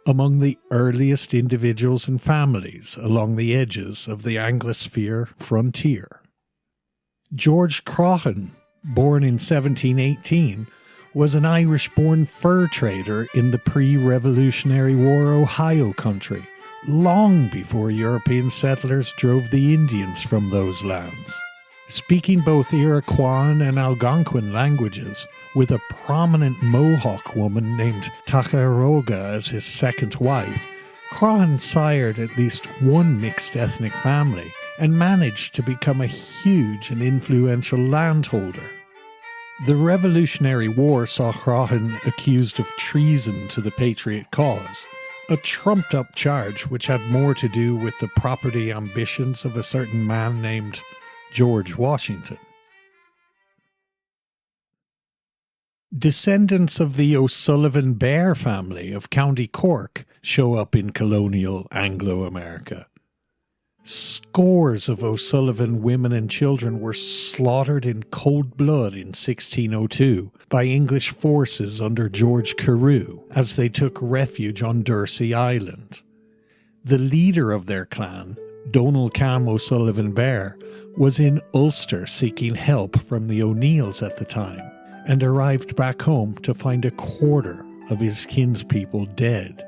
among the earliest individuals and families along the edges of the Anglosphere frontier. George Croghan, born in 1718, was an Irish-born fur trader in the pre-Revolutionary War Ohio country, long before European settlers drove the Indians from those lands. Speaking both Iroquois and Algonquin languages, with a prominent Mohawk woman named Takaroga as his second wife, Croghan sired at least one mixed ethnic family and managed to become a huge and influential landholder. The Revolutionary War saw Croghan accused of treason to the Patriot cause, a trumped-up charge which had more to do with the property ambitions of a certain man named George Washington. Descendants of the O'Sullivan Bear family of County Cork show up in colonial Anglo-America. Scores of O'Sullivan women and children were slaughtered in cold blood in 1602 by English forces under George Carew as they took refuge on Dursey Island. The leader of their clan, Donald Cam O'Sullivan Bear, was in Ulster seeking help from the O'Neills at the time and arrived back home to find a quarter of his kinspeople dead.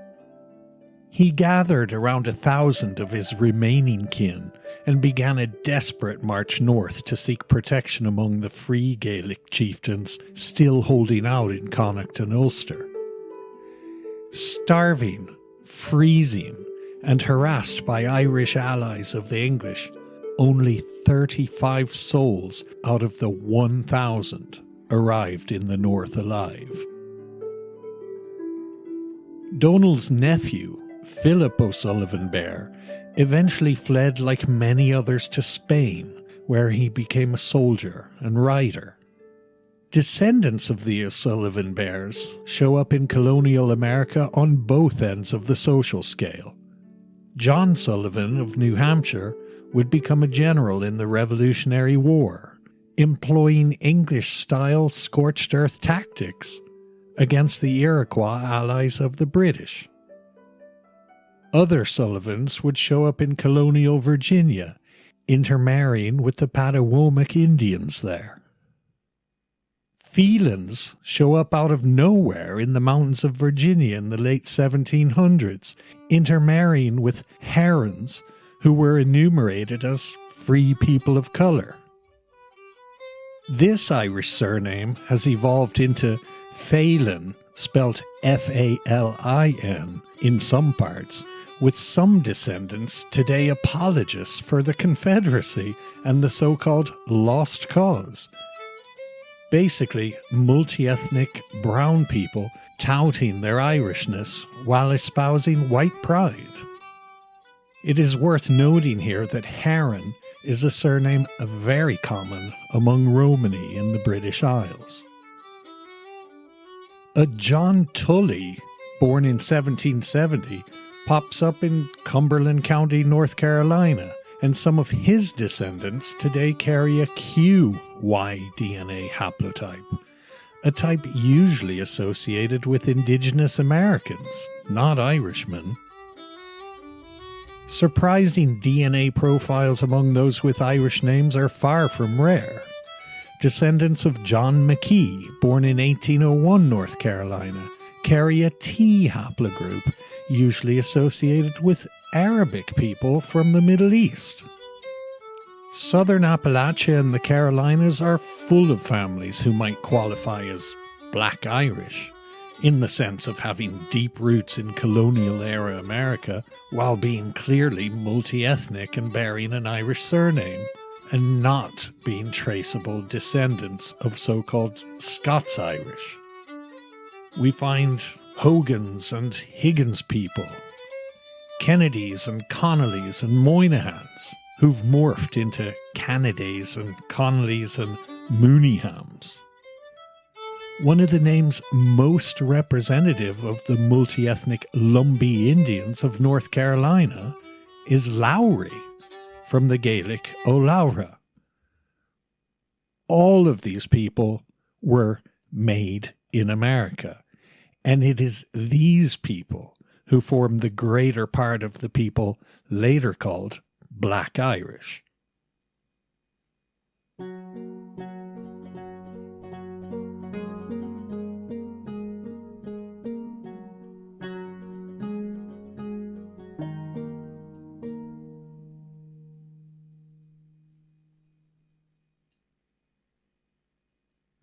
He gathered around 1,000 of his remaining kin and began a desperate march north to seek protection among the free Gaelic chieftains still holding out in Connacht and Ulster. Starving, freezing, and harassed by Irish allies of the English, only 35 souls out of the 1,000 arrived in the north alive. Donald's nephew, Philip O'Sullivan Bear, eventually fled like many others to Spain, where he became a soldier and writer. Descendants of the O'Sullivan Bears show up in colonial America on both ends of the social scale. John Sullivan of New Hampshire would become a general in the Revolutionary War, employing English-style scorched earth tactics against the Iroquois allies of the British. Other Sullivans would show up in colonial Virginia, intermarrying with the Paddywhackery Indians there. Felons show up out of nowhere in the mountains of Virginia in the late 1700s, intermarrying with Herons, who were enumerated as free people of colour. This Irish surname has evolved into Phelan, spelt F-A-L-I-N, in some parts, with some descendants today apologists for the Confederacy and the so-called Lost Cause. Basically, multi-ethnic brown people touting their Irishness while espousing white pride. It is worth noting here that Heron is a surname very common among Romani in the British Isles. A John Tully, born in 1770, pops up in Cumberland County, North Carolina, and some of his descendants today carry a QY DNA haplotype, a type usually associated with indigenous Americans, not Irishmen. Surprising DNA profiles among those with Irish names are far from rare. Descendants of John McKee, born in 1801 North Carolina, carry a T haplogroup, usually associated with Arabic people from the Middle East. Southern Appalachia and the Carolinas are full of families who might qualify as Black Irish, in the sense of having deep roots in colonial-era America while being clearly multi-ethnic and bearing an Irish surname, and not being traceable descendants of so-called Scots-Irish. We find Hogans and Higgins people, Kennedys and Connollys and Moynahans, who've morphed into Canadays and Connollys and Mooneyhams. One of the names most representative of the multi-ethnic Lumbee Indians of North Carolina is Lowry, from the Gaelic O'Laura. All of these people were made in America, and it is these people who form the greater part of the people later called Black Irish.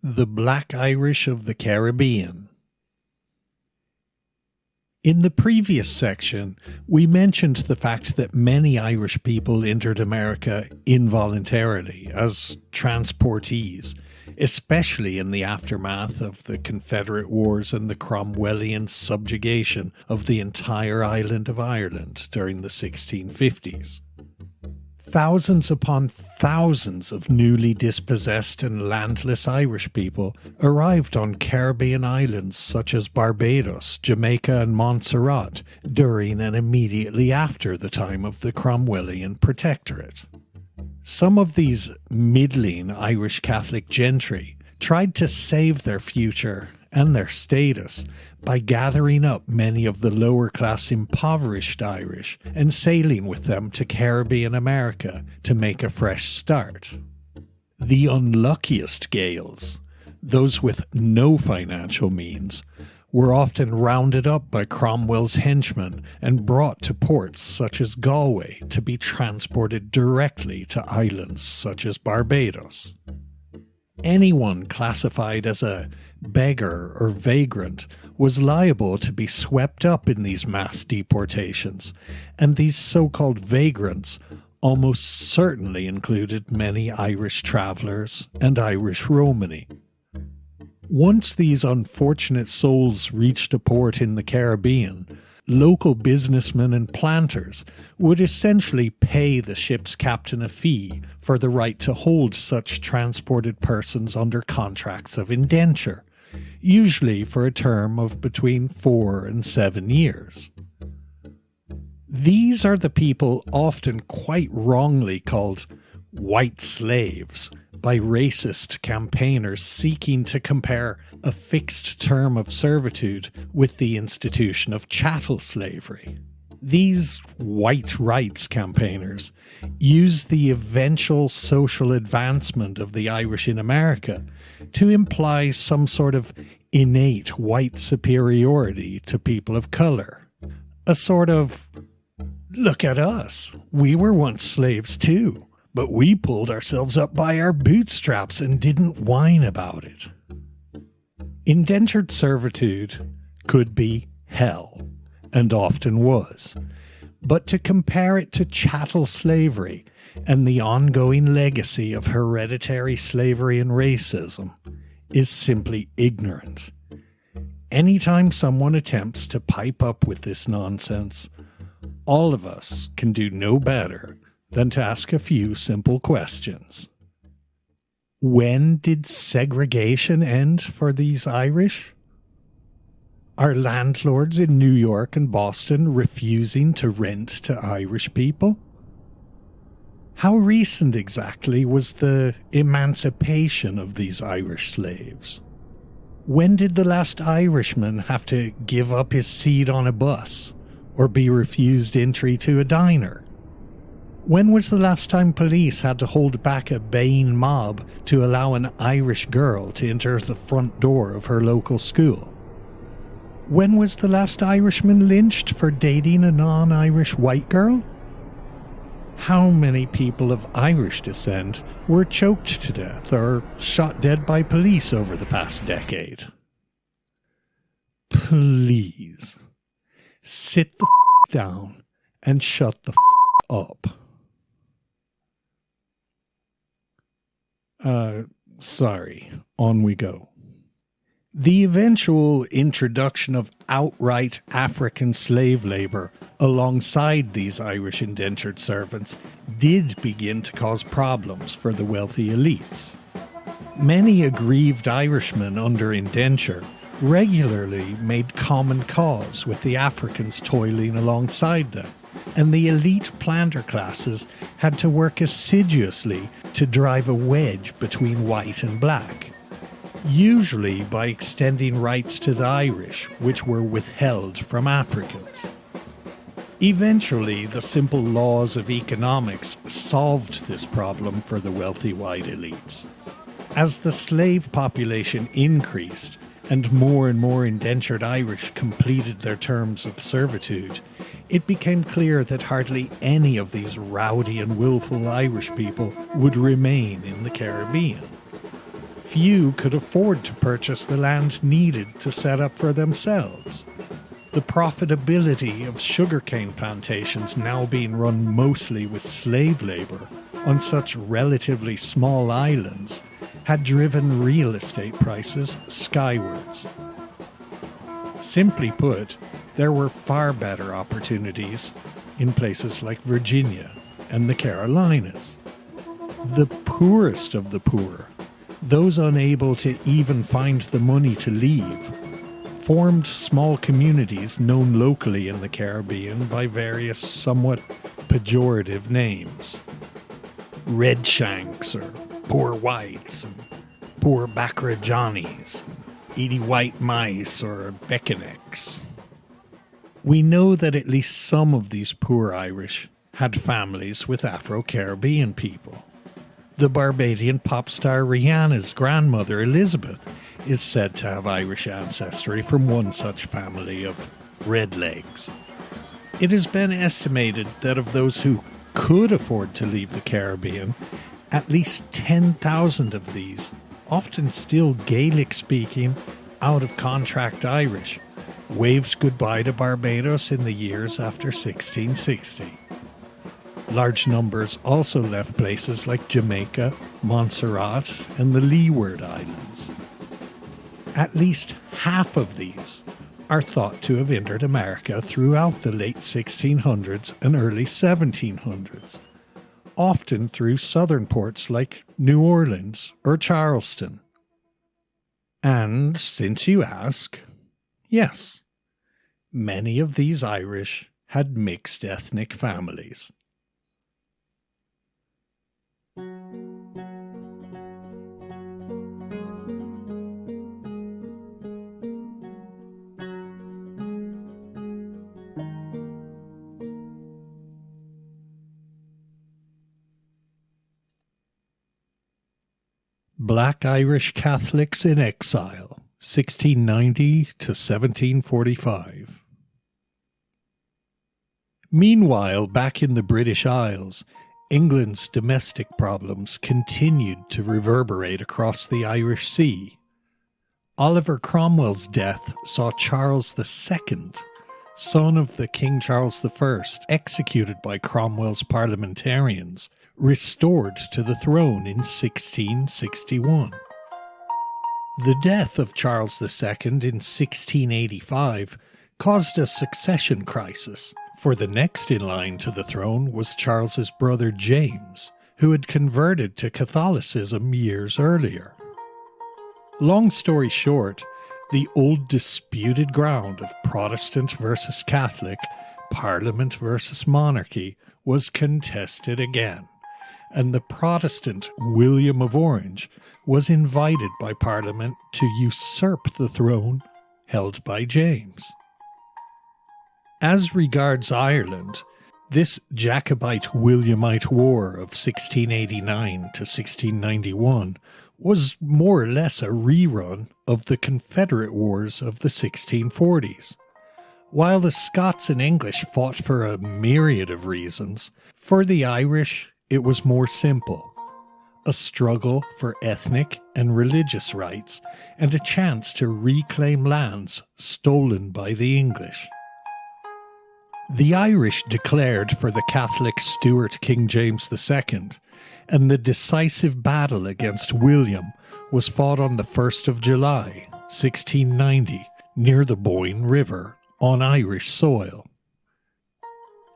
The Black Irish of the Caribbean. In the previous section, we mentioned the fact that many Irish people entered America involuntarily as transportees, especially in the aftermath of the Confederate Wars and the Cromwellian subjugation of the entire island of Ireland during the 1650s. Thousands upon thousands of newly dispossessed and landless Irish people arrived on Caribbean islands such as Barbados, Jamaica and Montserrat during and immediately after the time of the Cromwellian Protectorate. Some of these middling Irish Catholic gentry tried to save their future and their status by gathering up many of the lower-class impoverished Irish and sailing with them to Caribbean America to make a fresh start. The unluckiest Gaels, those with no financial means, were often rounded up by Cromwell's henchmen and brought to ports such as Galway to be transported directly to islands such as Barbados. Anyone classified as a beggar or vagrant was liable to be swept up in these mass deportations, and these so-called vagrants almost certainly included many Irish travellers and Irish Romany. Once these unfortunate souls reached a port in the Caribbean, local businessmen and planters would essentially pay the ship's captain a fee for the right to hold such transported persons under contracts of indenture, usually for a term of between 4 and 7 years. These are the people often quite wrongly called white slaves by racist campaigners seeking to compare a fixed term of servitude with the institution of chattel slavery. These white rights campaigners use the eventual social advancement of the Irish in America to imply some sort of innate white superiority to people of colour. A sort of, look at us, we were once slaves too, but we pulled ourselves up by our bootstraps and didn't whine about it. Indentured servitude could be hell, and often was, but to compare it to chattel slavery and the ongoing legacy of hereditary slavery and racism is simply ignorant. Anytime someone attempts to pipe up with this nonsense, all of us can do no better than to ask a few simple questions. When did segregation end for these Irish? Are landlords in New York and Boston refusing to rent to Irish people? How recent exactly was the emancipation of these Irish slaves? When did the last Irishman have to give up his seat on a bus or be refused entry to a diner? When was the last time police had to hold back a baying mob to allow an Irish girl to enter the front door of her local school? When was the last Irishman lynched for dating a non-Irish white girl? How many people of Irish descent were choked to death or shot dead by police over the past decade? Please, sit the down and shut the up. Sorry, on we go. The eventual introduction of outright African slave labour alongside these Irish indentured servants did begin to cause problems for the wealthy elites. Many aggrieved Irishmen under indenture regularly made common cause with the Africans toiling alongside them, and the elite planter classes had to work assiduously to drive a wedge between white and black, usually by extending rights to the Irish which were withheld from Africans. Eventually, the simple laws of economics solved this problem for the wealthy white elites. As the slave population increased and more indentured Irish completed their terms of servitude, it became clear that hardly any of these rowdy and willful Irish people would remain in the Caribbean. Few could afford to purchase the land needed to set up for themselves. The profitability of sugarcane plantations now being run mostly with slave labour on such relatively small islands had driven real estate prices skywards. Simply put, there were far better opportunities in places like Virginia and the Carolinas. The poorest of the poor, those unable to even find the money to leave, formed small communities known locally in the Caribbean by various somewhat pejorative names. Redshanks, or poor whites, and poor Bacra Johnnies, and Edie White Mice, or Beckonicks. We know that at least some of these poor Irish had families with Afro-Caribbean people. The Barbadian pop star Rihanna's grandmother, Elizabeth, is said to have Irish ancestry from one such family of redlegs. It has been estimated that of those who could afford to leave the Caribbean, at least 10,000 of these, often still Gaelic-speaking, out-of-contract Irish, waved goodbye to Barbados in the years after 1660. Large numbers also left places like Jamaica, Montserrat, and the Leeward Islands. At least half of these are thought to have entered America throughout the late 1600s and early 1700s, often through southern ports like New Orleans or Charleston. And since you ask, yes, many of these Irish had mixed ethnic families. Black Irish Catholics in Exile, 1690 to 1745. Meanwhile, back in the British Isles, England's domestic problems continued to reverberate across the Irish Sea. Oliver Cromwell's death saw Charles II, son of the King Charles I, executed by Cromwell's parliamentarians, restored to the throne in 1661. The death of Charles II in 1685 caused a succession crisis, for the next in line to the throne was Charles's brother James, who had converted to Catholicism years earlier. Long story short, the old disputed ground of Protestant versus Catholic, Parliament versus monarchy was contested again, and the Protestant William of Orange was invited by Parliament to usurp the throne held by James. As regards Ireland, this Jacobite Williamite War of 1689 to 1691 was more or less a rerun of the Confederate Wars of the 1640s. While the Scots and English fought for a myriad of reasons, for the Irish it was more simple: a struggle for ethnic and religious rights and a chance to reclaim lands stolen by the English. The Irish declared for the Catholic Stuart King James II, and the decisive battle against William was fought on the 1st of July, 1690, near the Boyne River, on Irish soil.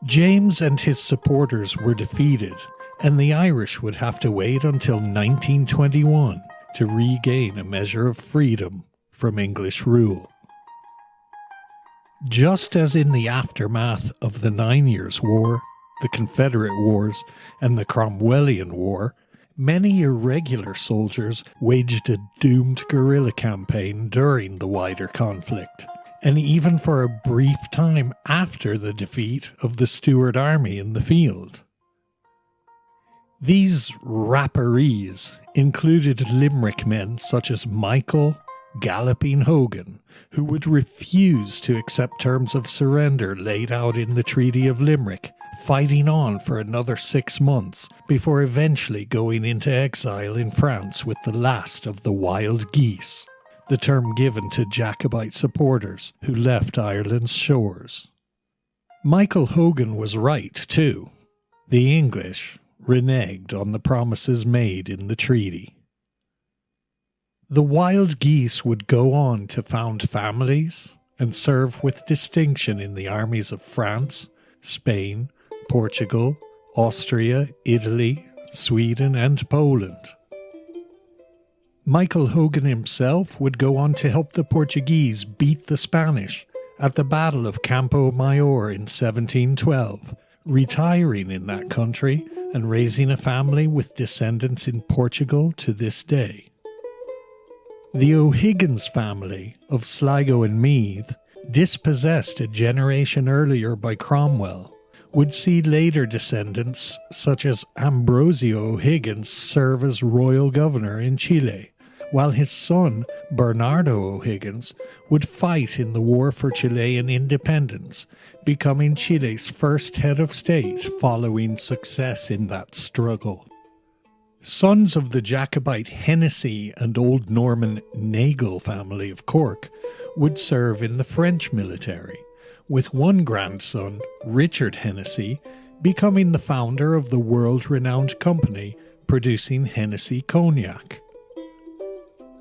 James and his supporters were defeated, and the Irish would have to wait until 1921 to regain a measure of freedom from English rule. Just as in the aftermath of the 9 Years' War, the Confederate Wars, and the Cromwellian War, many irregular soldiers waged a doomed guerrilla campaign during the wider conflict, and even for a brief time after the defeat of the Stuart army in the field. These rapparees included Limerick men such as Michael Galloping Hogan, who would refuse to accept terms of surrender laid out in the Treaty of Limerick, fighting on for another 6 months before eventually going into exile in France with the last of the wild geese, the term given to Jacobite supporters who left Ireland's shores. Michael Hogan was right, too. The English reneged on the promises made in the treaty. The wild geese would go on to found families and serve with distinction in the armies of France, Spain, Portugal, Austria, Italy, Sweden, and Poland. Michael Hogan himself would go on to help the Portuguese beat the Spanish at the Battle of Campo Mayor in 1712, retiring in that country and raising a family with descendants in Portugal to this day. The O'Higgins family of Sligo and Meath, dispossessed a generation earlier by Cromwell, would see later descendants such as Ambrosio O'Higgins serve as royal governor in Chile, while his son Bernardo O'Higgins would fight in the war for Chilean independence, becoming Chile's first head of state following success in that struggle. Sons of the Jacobite Hennessy and Old Norman Nagle family of Cork would serve in the French military, with one grandson, Richard Hennessy, becoming the founder of the world-renowned company producing Hennessy Cognac.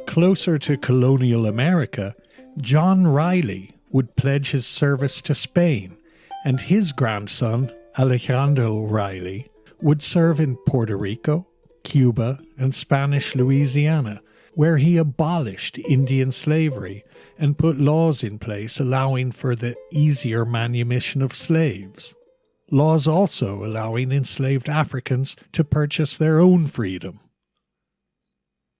Closer to colonial America, John Riley would pledge his service to Spain, and his grandson, Alejandro Riley, would serve in Puerto Rico, Cuba, and Spanish Louisiana, where he abolished Indian slavery and put laws in place allowing for the easier manumission of slaves. Laws also allowing enslaved Africans to purchase their own freedom.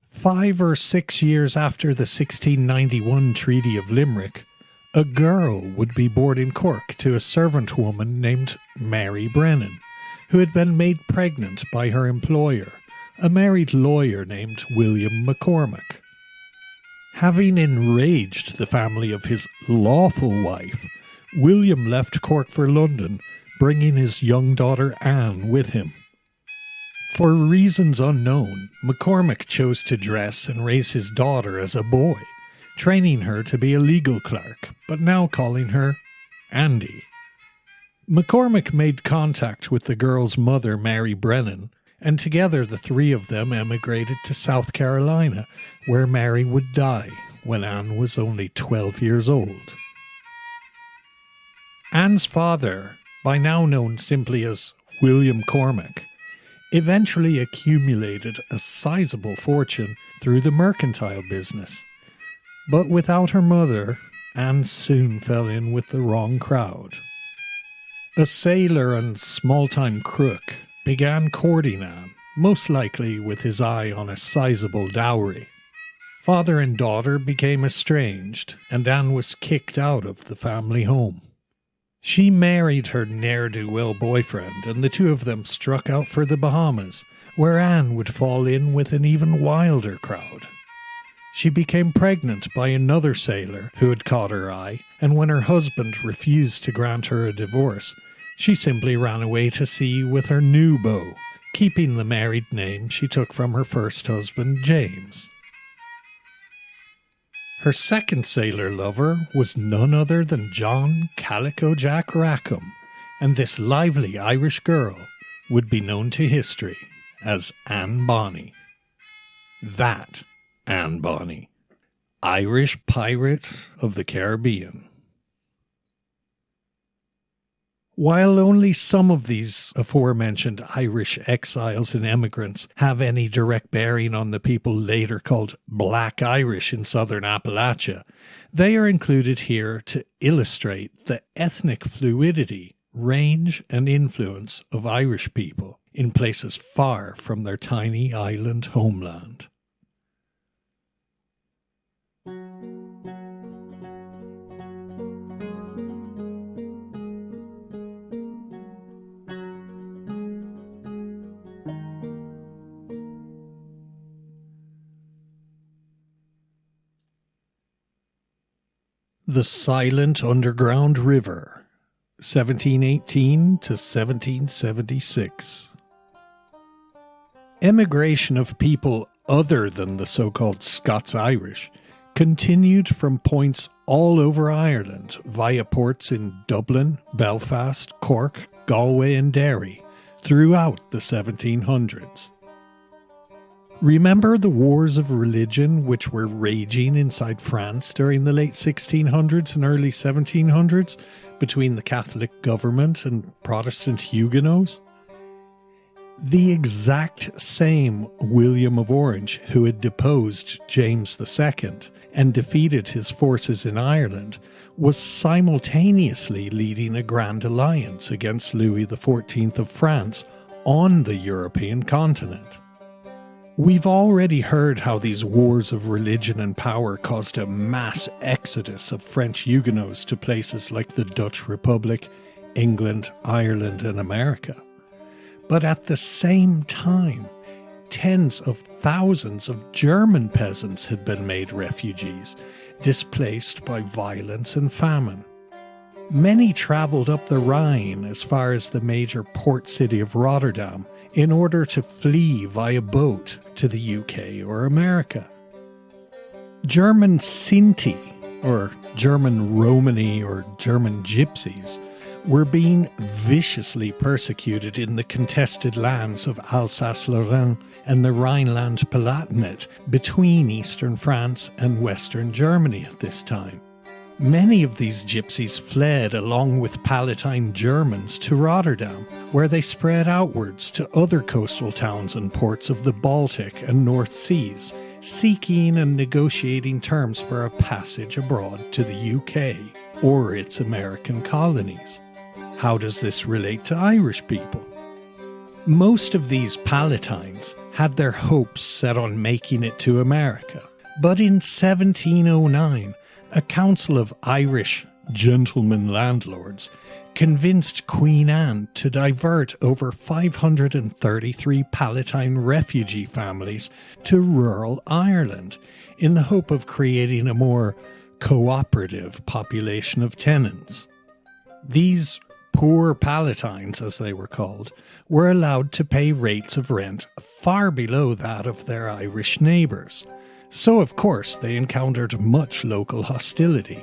5 or 6 years after the 1691 Treaty of Limerick, a girl would be born in Cork to a servant woman named Mary Brennan, who had been made pregnant by her employer, a married lawyer named William McCormack. Having enraged the family of his lawful wife, William left Cork for London, bringing his young daughter Anne with him. For reasons unknown, McCormack chose to dress and raise his daughter as a boy, training her to be a legal clerk, but now calling her Andy. McCormack made contact with the girl's mother, Mary Brennan, and together the three of them emigrated to South Carolina, where Mary would die when Anne was only 12 years old. Anne's father, by now known simply as William Cormack, eventually accumulated a sizable fortune through the mercantile business. But without her mother, Anne soon fell in with the wrong crowd. A sailor and small-time crook began courting Anne, most likely with his eye on a sizable dowry. Father and daughter became estranged, and Anne was kicked out of the family home. She married her ne'er-do-well boyfriend, and the two of them struck out for the Bahamas, where Anne would fall in with an even wilder crowd. She became pregnant by another sailor who had caught her eye, and when her husband refused to grant her a divorce, she simply ran away to sea with her new beau, keeping the married name she took from her first husband, James. Her second sailor lover was none other than John Calico Jack Rackham, and this lively Irish girl would be known to history as Anne Bonny. That Anne Bonny, Irish pirate of the Caribbean. While only some of these aforementioned Irish exiles and emigrants have any direct bearing on the people later called Black Irish in southern Appalachia, they are included here to illustrate the ethnic fluidity, range, and influence of Irish people in places far from their tiny island homeland. The Silent Underground River, 1718 to 1776. Emigration of people other than the so-called Scots-Irish continued from points all over Ireland via ports in Dublin, Belfast, Cork, Galway and Derry throughout the 1700s. Remember the wars of religion which were raging inside France during the late 1600s and early 1700s between the Catholic government and Protestant Huguenots? The exact same William of Orange who had deposed James II and defeated his forces in Ireland was simultaneously leading a grand alliance against Louis XIV of France on the European continent. We've already heard how these wars of religion and power caused a mass exodus of French Huguenots to places like the Dutch Republic, England, Ireland, and America. But at the same time, tens of thousands of German peasants had been made refugees, displaced by violence and famine. Many travelled up the Rhine as far as the major port city of Rotterdam in order to flee via boat to the UK or America. German Sinti, or German Romani or German Gypsies, were being viciously persecuted in the contested lands of Alsace-Lorraine and the Rhineland-Palatinate between eastern France and western Germany at this time. Many of these gypsies fled along with Palatine Germans to Rotterdam, where they spread outwards to other coastal towns and ports of the Baltic and North Seas, seeking and negotiating terms for a passage abroad to the UK or its American colonies. How does this relate to Irish people? Most of these Palatines had their hopes set on making it to America, but in 1709, a council of Irish gentlemen landlords convinced Queen Anne to divert over 533 Palatine refugee families to rural Ireland in the hope of creating a more cooperative population of tenants. These poor Palatines, as they were called, were allowed to pay rates of rent far below that of their Irish neighbours. So, of course, they encountered much local hostility.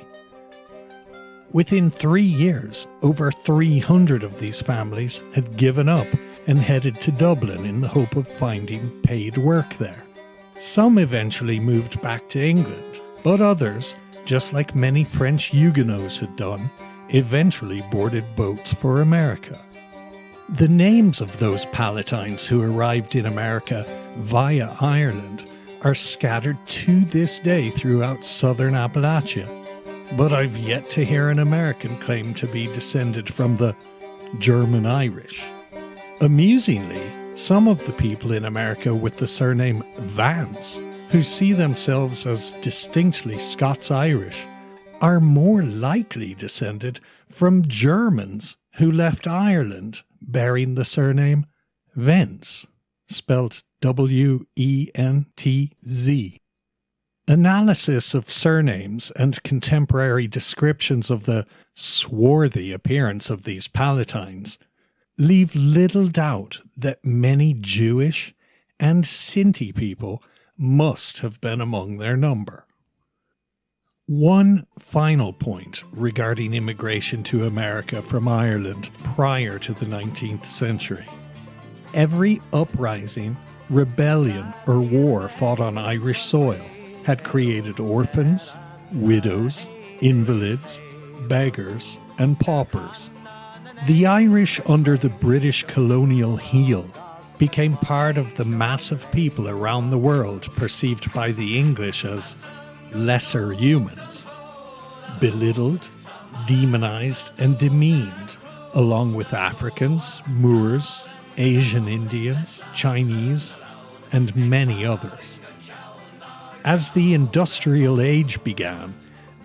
Within 3 years, over 300 of these families had given up and headed to Dublin in the hope of finding paid work there. Some eventually moved back to England, but others, just like many French Huguenots had done, eventually boarded boats for America. The names of those Palatines who arrived in America via Ireland are scattered to this day throughout southern Appalachia, but I've yet to hear an American claim to be descended from the German Irish. Amusingly, some of the people in America with the surname Vance, who see themselves as distinctly Scots-Irish, are more likely descended from Germans who left Ireland bearing the surname Wentz, spelt W-E-N-T-Z. Analysis of surnames and contemporary descriptions of the swarthy appearance of these Palatines leave little doubt that many Jewish and Sinti people must have been among their number. One final point regarding immigration to America from Ireland prior to the 19th century. Every uprising, rebellion, or war fought on Irish soil had created orphans, widows, invalids, beggars, and paupers. The Irish under the British colonial heel became part of the mass of people around the world perceived by the English as lesser humans, belittled, demonized, and demeaned, along with Africans, Moors, Asian Indians, Chinese, and many others. As the industrial age began,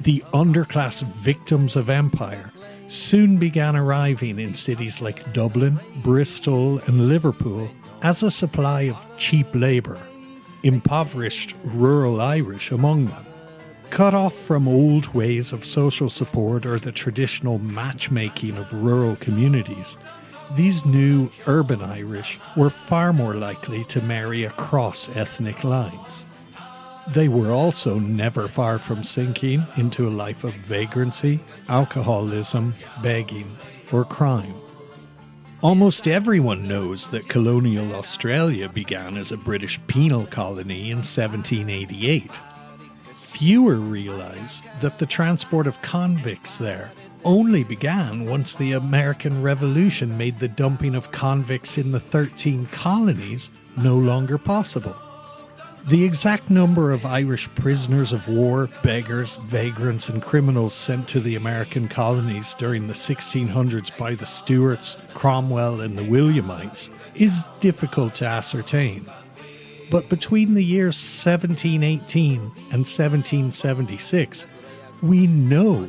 the underclass victims of empire soon began arriving in cities like Dublin, Bristol, and Liverpool as a supply of cheap labour, impoverished rural Irish among them. Cut off from old ways of social support or the traditional matchmaking of rural communities, these new urban Irish were far more likely to marry across ethnic lines. They were also never far from sinking into a life of vagrancy, alcoholism, begging, or crime. Almost everyone knows that colonial Australia began as a British penal colony in 1788. Fewer realise that the transport of convicts there only began once the American Revolution made the dumping of convicts in the 13 colonies no longer possible. The exact number of Irish prisoners of war, beggars, vagrants and criminals sent to the American colonies during the 1600s by the Stuarts, Cromwell and the Williamites is difficult to ascertain. But between the years 1718 and 1776, we know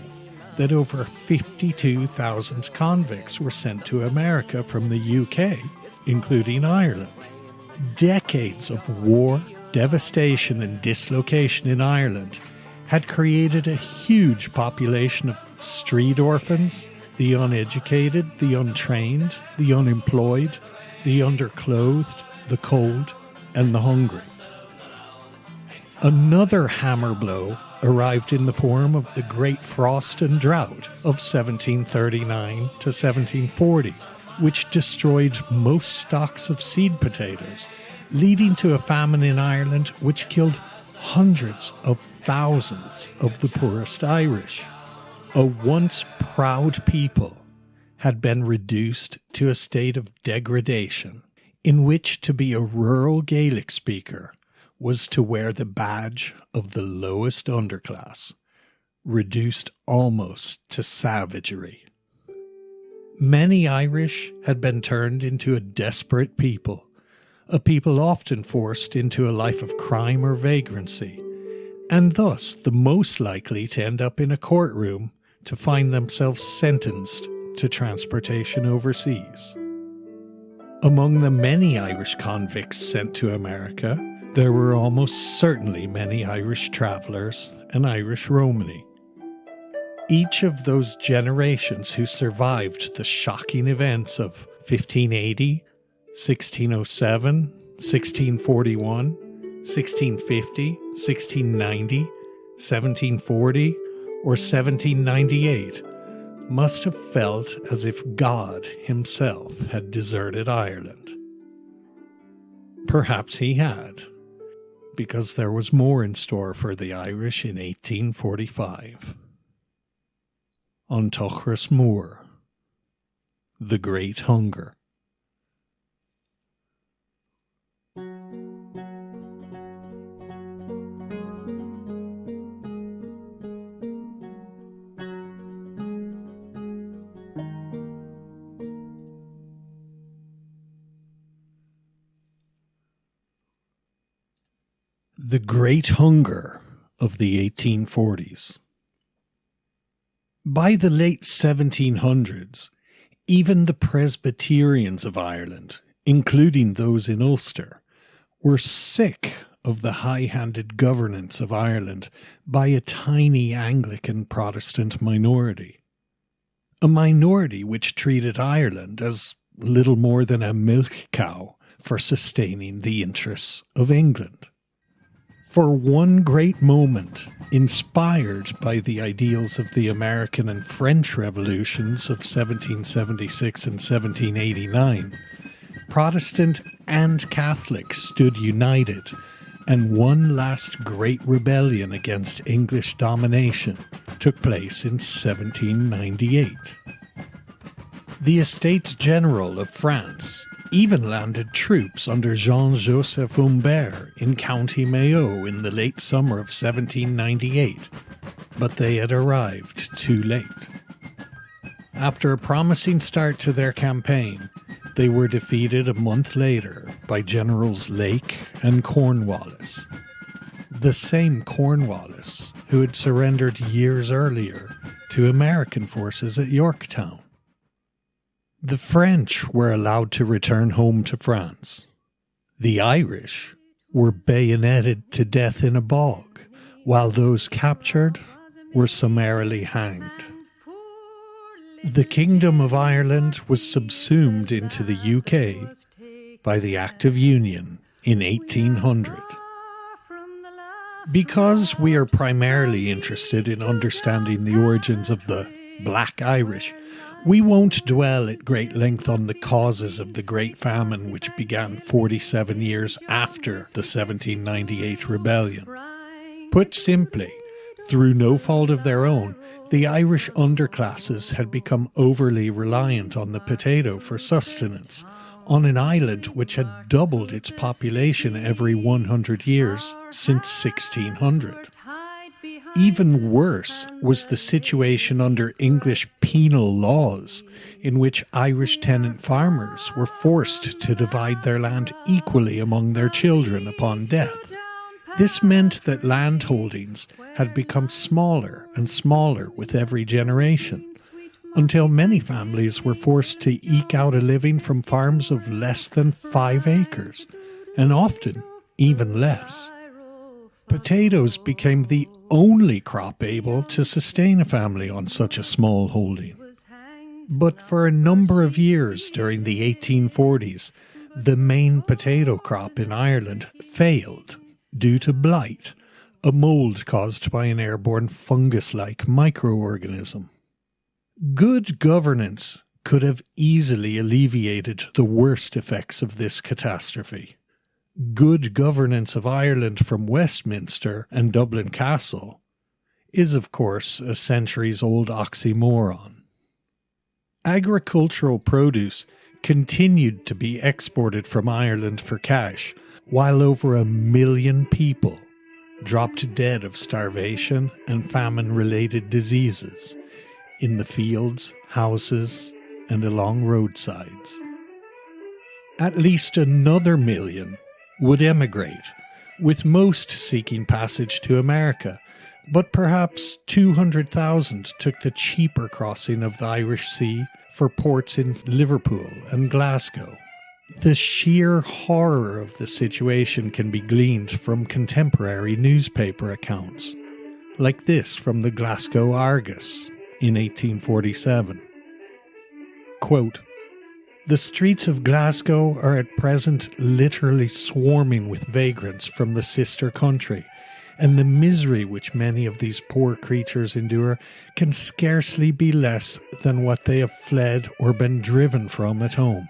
that over 52,000 convicts were sent to America from the UK, including Ireland. Decades of war, devastation and dislocation in Ireland had created a huge population of street orphans, the uneducated, the untrained, the unemployed, the underclothed, the cold, and the hungry. Another hammer blow arrived in the form of the Great Frost and Drought of 1739 to 1740, which destroyed most stocks of seed potatoes, leading to a famine in Ireland which killed hundreds of thousands of the poorest Irish. A once proud people had been reduced to a state of degradation in which to be a rural Gaelic speaker was to wear the badge of the lowest underclass, reduced almost to savagery. Many Irish had been turned into a desperate people, a people often forced into a life of crime or vagrancy, and thus the most likely to end up in a courtroom to find themselves sentenced to transportation overseas. Among the many Irish convicts sent to America, there were almost certainly many Irish travellers and Irish Romany. Each of those generations who survived the shocking events of 1580, 1607, 1641, 1650, 1690, 1740, or 1798 must have felt as if God himself had deserted Ireland. Perhaps he had, because there was more in store for the Irish in 1845. On Tuchras Moor, the Great Hunger. The Great Hunger of the 1840s. By the late 1700s, even the Presbyterians of Ireland, including those in Ulster, were sick of the high-handed governance of Ireland by a tiny Anglican Protestant minority. A minority which treated Ireland as little more than a milk cow for sustaining the interests of England. For one great moment, inspired by the ideals of the American and French revolutions of 1776 and 1789, Protestant and Catholic stood united, and one last great rebellion against English domination took place in 1798. The Estates General of France even landed troops under Jean-Joseph Humbert in County Mayo in the late summer of 1798, but they had arrived too late. After a promising start to their campaign, they were defeated a month later by Generals Lake and Cornwallis, the same Cornwallis who had surrendered years earlier to American forces at Yorktown. The French were allowed to return home to France. The Irish were bayoneted to death in a bog, while those captured were summarily hanged. The Kingdom of Ireland was subsumed into the UK by the Act of Union in 1800. Because we are primarily interested in understanding the origins of the Black Irish, We won't dwell at great length on the causes of the Great Famine, which began 47 years after the 1798 rebellion. Put simply, through no fault of their own, the Irish underclasses had become overly reliant on the potato for sustenance, on an island which had doubled its population every 100 years since 1600. Even worse was the situation under English penal laws, in which Irish tenant farmers were forced to divide their land equally among their children upon death. This meant that land holdings had become smaller and smaller with every generation, until many families were forced to eke out a living from farms of less than 5 acres, and often even less. Potatoes became the only crop able to sustain a family on such a small holding. But for a number of years during the 1840s, the main potato crop in Ireland failed due to blight, a mould caused by an airborne fungus-like microorganism. Good governance could have easily alleviated the worst effects of this catastrophe. Good governance of Ireland from Westminster and Dublin Castle is, of course, a centuries-old oxymoron. Agricultural produce continued to be exported from Ireland for cash, while over 1 million people dropped dead of starvation and famine-related diseases in the fields, houses, and along roadsides. At least another 1 million would emigrate, with most seeking passage to America, but perhaps 200,000 took the cheaper crossing of the Irish Sea for ports in Liverpool and Glasgow. The sheer horror of the situation can be gleaned from contemporary newspaper accounts, like this from the Glasgow Argus in 1847. Quote, "The streets of Glasgow are at present literally swarming with vagrants from the sister country, and the misery which many of these poor creatures endure can scarcely be less than what they have fled or been driven from at home.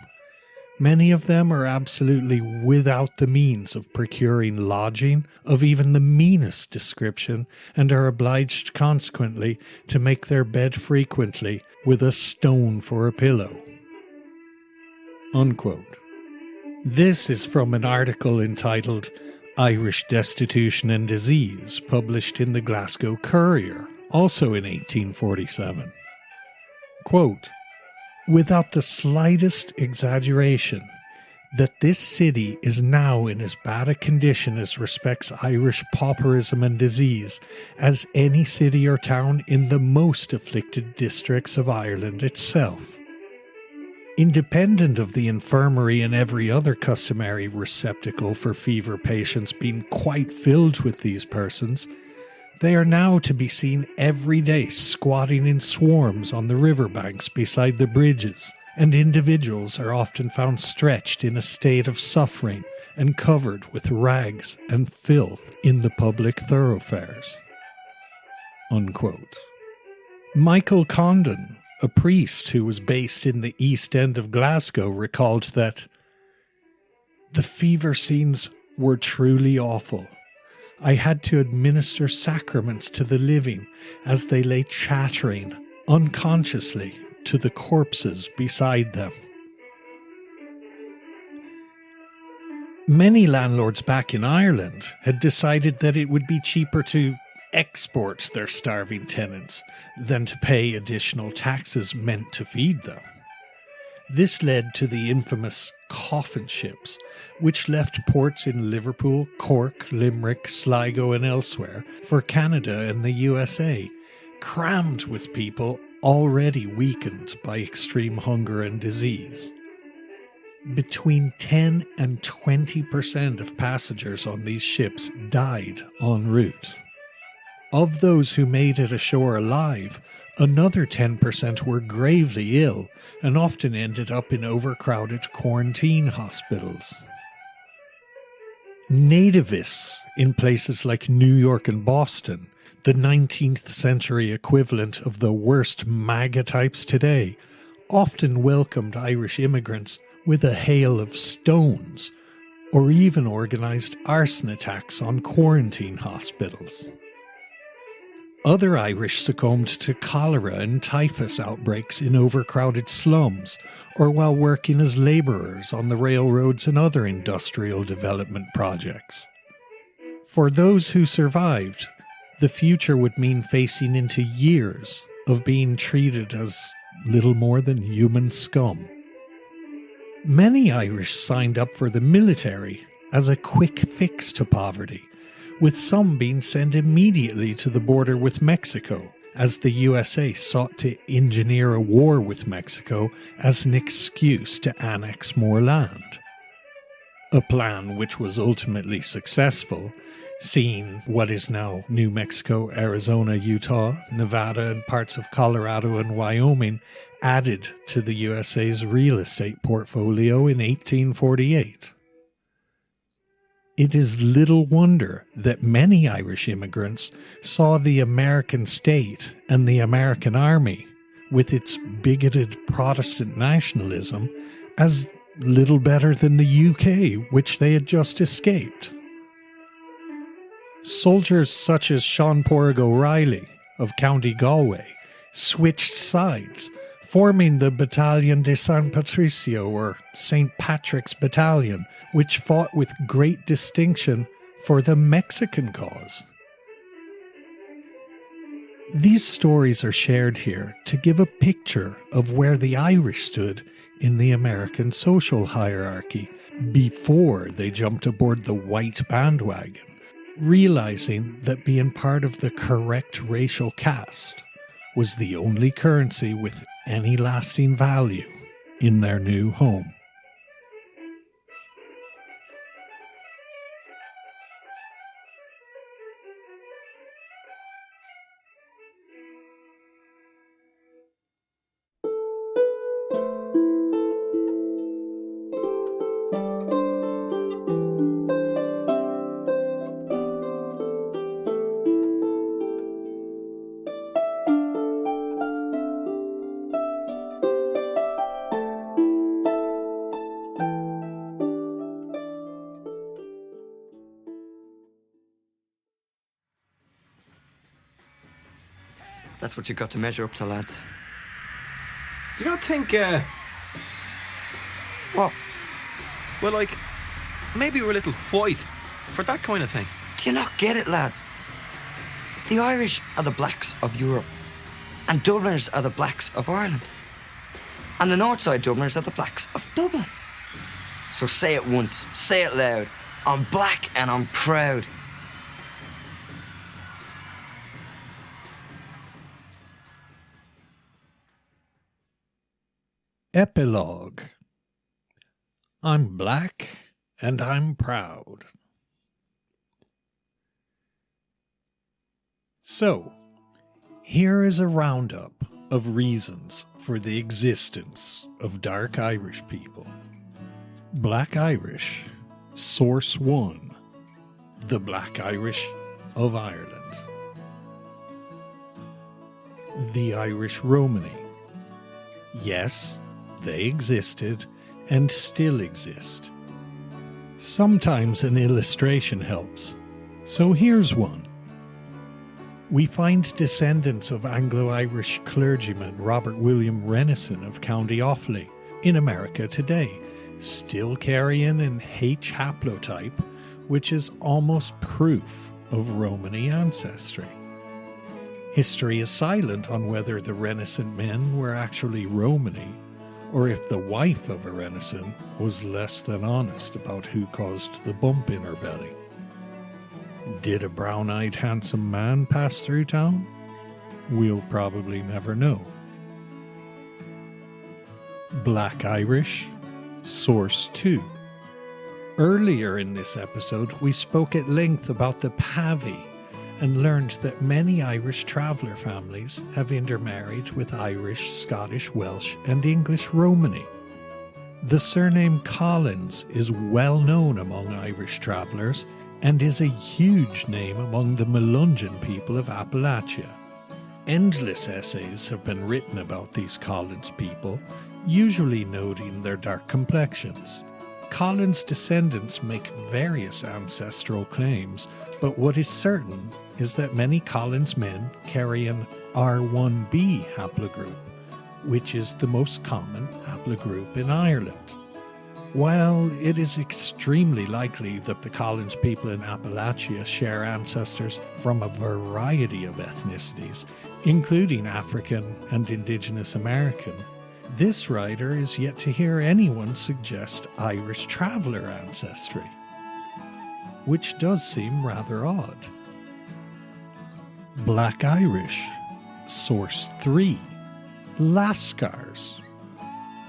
Many of them are absolutely without the means of procuring lodging of even the meanest description, and are obliged consequently to make their bed frequently with a stone for a pillow." Unquote. This is from an article entitled "Irish Destitution and Disease," published in the Glasgow Courier, also in 1847. Quote, "Without the slightest exaggeration, that this city is now in as bad a condition as respects Irish pauperism and disease as any city or town in the most afflicted districts of Ireland itself. Independent of the infirmary and every other customary receptacle for fever patients being quite filled with these persons, they are now to be seen every day squatting in swarms on the river banks beside the bridges, and individuals are often found stretched in a state of suffering and covered with rags and filth in the public thoroughfares." Unquote. Michael Condon, a priest who was based in the East End of Glasgow, recalled that "the fever scenes were truly awful. I had to administer sacraments to the living as they lay chattering unconsciously to the corpses beside them." Many landlords back in Ireland had decided that it would be cheaper to export their starving tenants than to pay additional taxes meant to feed them. This led to the infamous coffin ships, which left ports in Liverpool, Cork, Limerick, Sligo and elsewhere for Canada and the USA, crammed with people already weakened by extreme hunger and disease. Between 10 and 20% of passengers on these ships died en route. Of those who made it ashore alive, another 10% were gravely ill and often ended up in overcrowded quarantine hospitals. Nativists in places like New York and Boston, the 19th century equivalent of the worst MAGA types today, often welcomed Irish immigrants with a hail of stones, or even organised arson attacks on quarantine hospitals. Other Irish succumbed to cholera and typhus outbreaks in overcrowded slums, or while working as labourers on the railroads and other industrial development projects. For those who survived, the future would mean facing into years of being treated as little more than human scum. Many Irish signed up for the military as a quick fix to poverty, with some being sent immediately to the border with Mexico, as the USA sought to engineer a war with Mexico as an excuse to annex more land. A plan which was ultimately successful, seeing what is now New Mexico, Arizona, Utah, Nevada, and parts of Colorado and Wyoming added to the USA's real estate portfolio in 1848. It is little wonder that many Irish immigrants saw the American state and the American army, with its bigoted Protestant nationalism, as little better than the UK, which they had just escaped. Soldiers such as Sean Porrig O'Reilly of County Galway switched sides, forming the Battalion de San Patricio, or St. Patrick's Battalion, which fought with great distinction for the Mexican cause. These stories are shared here to give a picture of where the Irish stood in the American social hierarchy before they jumped aboard the white bandwagon, realizing that being part of the correct racial caste was the only currency with any lasting value in their new home. That's what you got to measure up to, lads. Do you not think, What? well, like, maybe we're a little white for that kind of thing? Do you not get it, lads? The Irish are the blacks of Europe, and Dubliners are the blacks of Ireland. And the Northside Dubliners are the blacks of Dublin. So say it once, say it loud. I'm black and I'm proud. Epilogue. I'm black and I'm proud. So, here is a roundup of reasons for the existence of dark Irish people. Black Irish, Source 1, the Black Irish of Ireland. The Irish Romany. Yes, they existed and still exist. Sometimes an illustration helps, so here's one. We find descendants of Anglo-Irish clergyman Robert William Renison of County Offaly in America today, still carrying an H haplotype, which is almost proof of Romany ancestry. History is silent on whether the Renaissance men were actually Romany, or if the wife of a Renaissance was less than honest about who caused the bump in her belly. Did a brown-eyed handsome man pass through town? We'll probably never know. Black Irish, Source 2. Earlier in this episode, we spoke at length about the Pavy and learned that many Irish traveller families have intermarried with Irish, Scottish, Welsh and English Romany. The surname Collins is well known among Irish travellers and is a huge name among the Melungeon people of Appalachia. Endless essays have been written about these Collins people, usually noting their dark complexions. Collins' descendants make various ancestral claims, but what is certain is that many Collins men carry an R1b haplogroup, which is the most common haplogroup in Ireland. While it is extremely likely that the Collins people in Appalachia share ancestors from a variety of ethnicities, including African and Indigenous American, this writer is yet to hear anyone suggest Irish traveller ancestry, which does seem rather odd. Black Irish. Source 3. Lascars.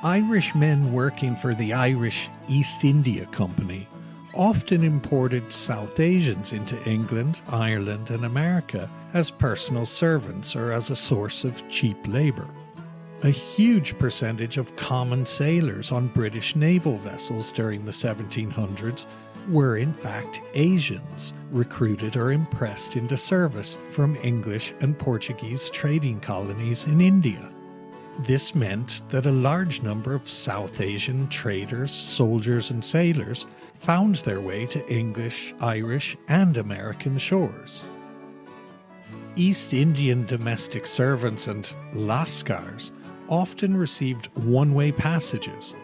Irish men working for the Irish East India Company often imported South Asians into England, Ireland and America as personal servants or as a source of cheap labour. A huge percentage of common sailors on British naval vessels during the 1700s were in fact Asians, recruited or impressed into service from English and Portuguese trading colonies in India. This meant that a large number of South Asian traders, soldiers and sailors found their way to English, Irish and American shores. East Indian domestic servants and lascars often received one-way passages,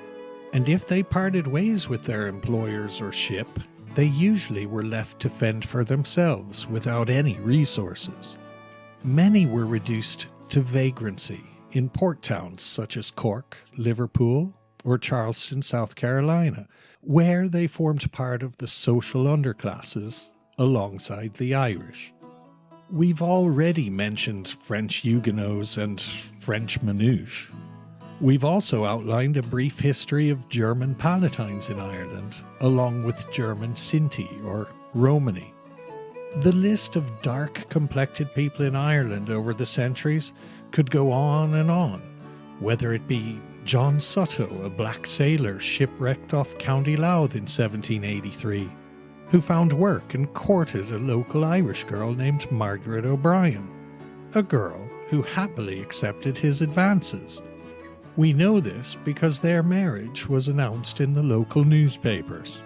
and if they parted ways with their employers or ship, they usually were left to fend for themselves without any resources. Many were reduced to vagrancy in port towns such as Cork, Liverpool, or Charleston, South Carolina, where they formed part of the social underclasses alongside the Irish. We've already mentioned French Huguenots and French Manouche. We've also outlined a brief history of German Palatines in Ireland, along with German Sinti or Romani. The list of dark-complected people in Ireland over the centuries could go on, whether it be John Sutto, a black sailor shipwrecked off County Louth in 1783, who found work and courted a local Irish girl named Margaret O'Brien, a girl who happily accepted his advances. We know this because their marriage was announced in the local newspapers.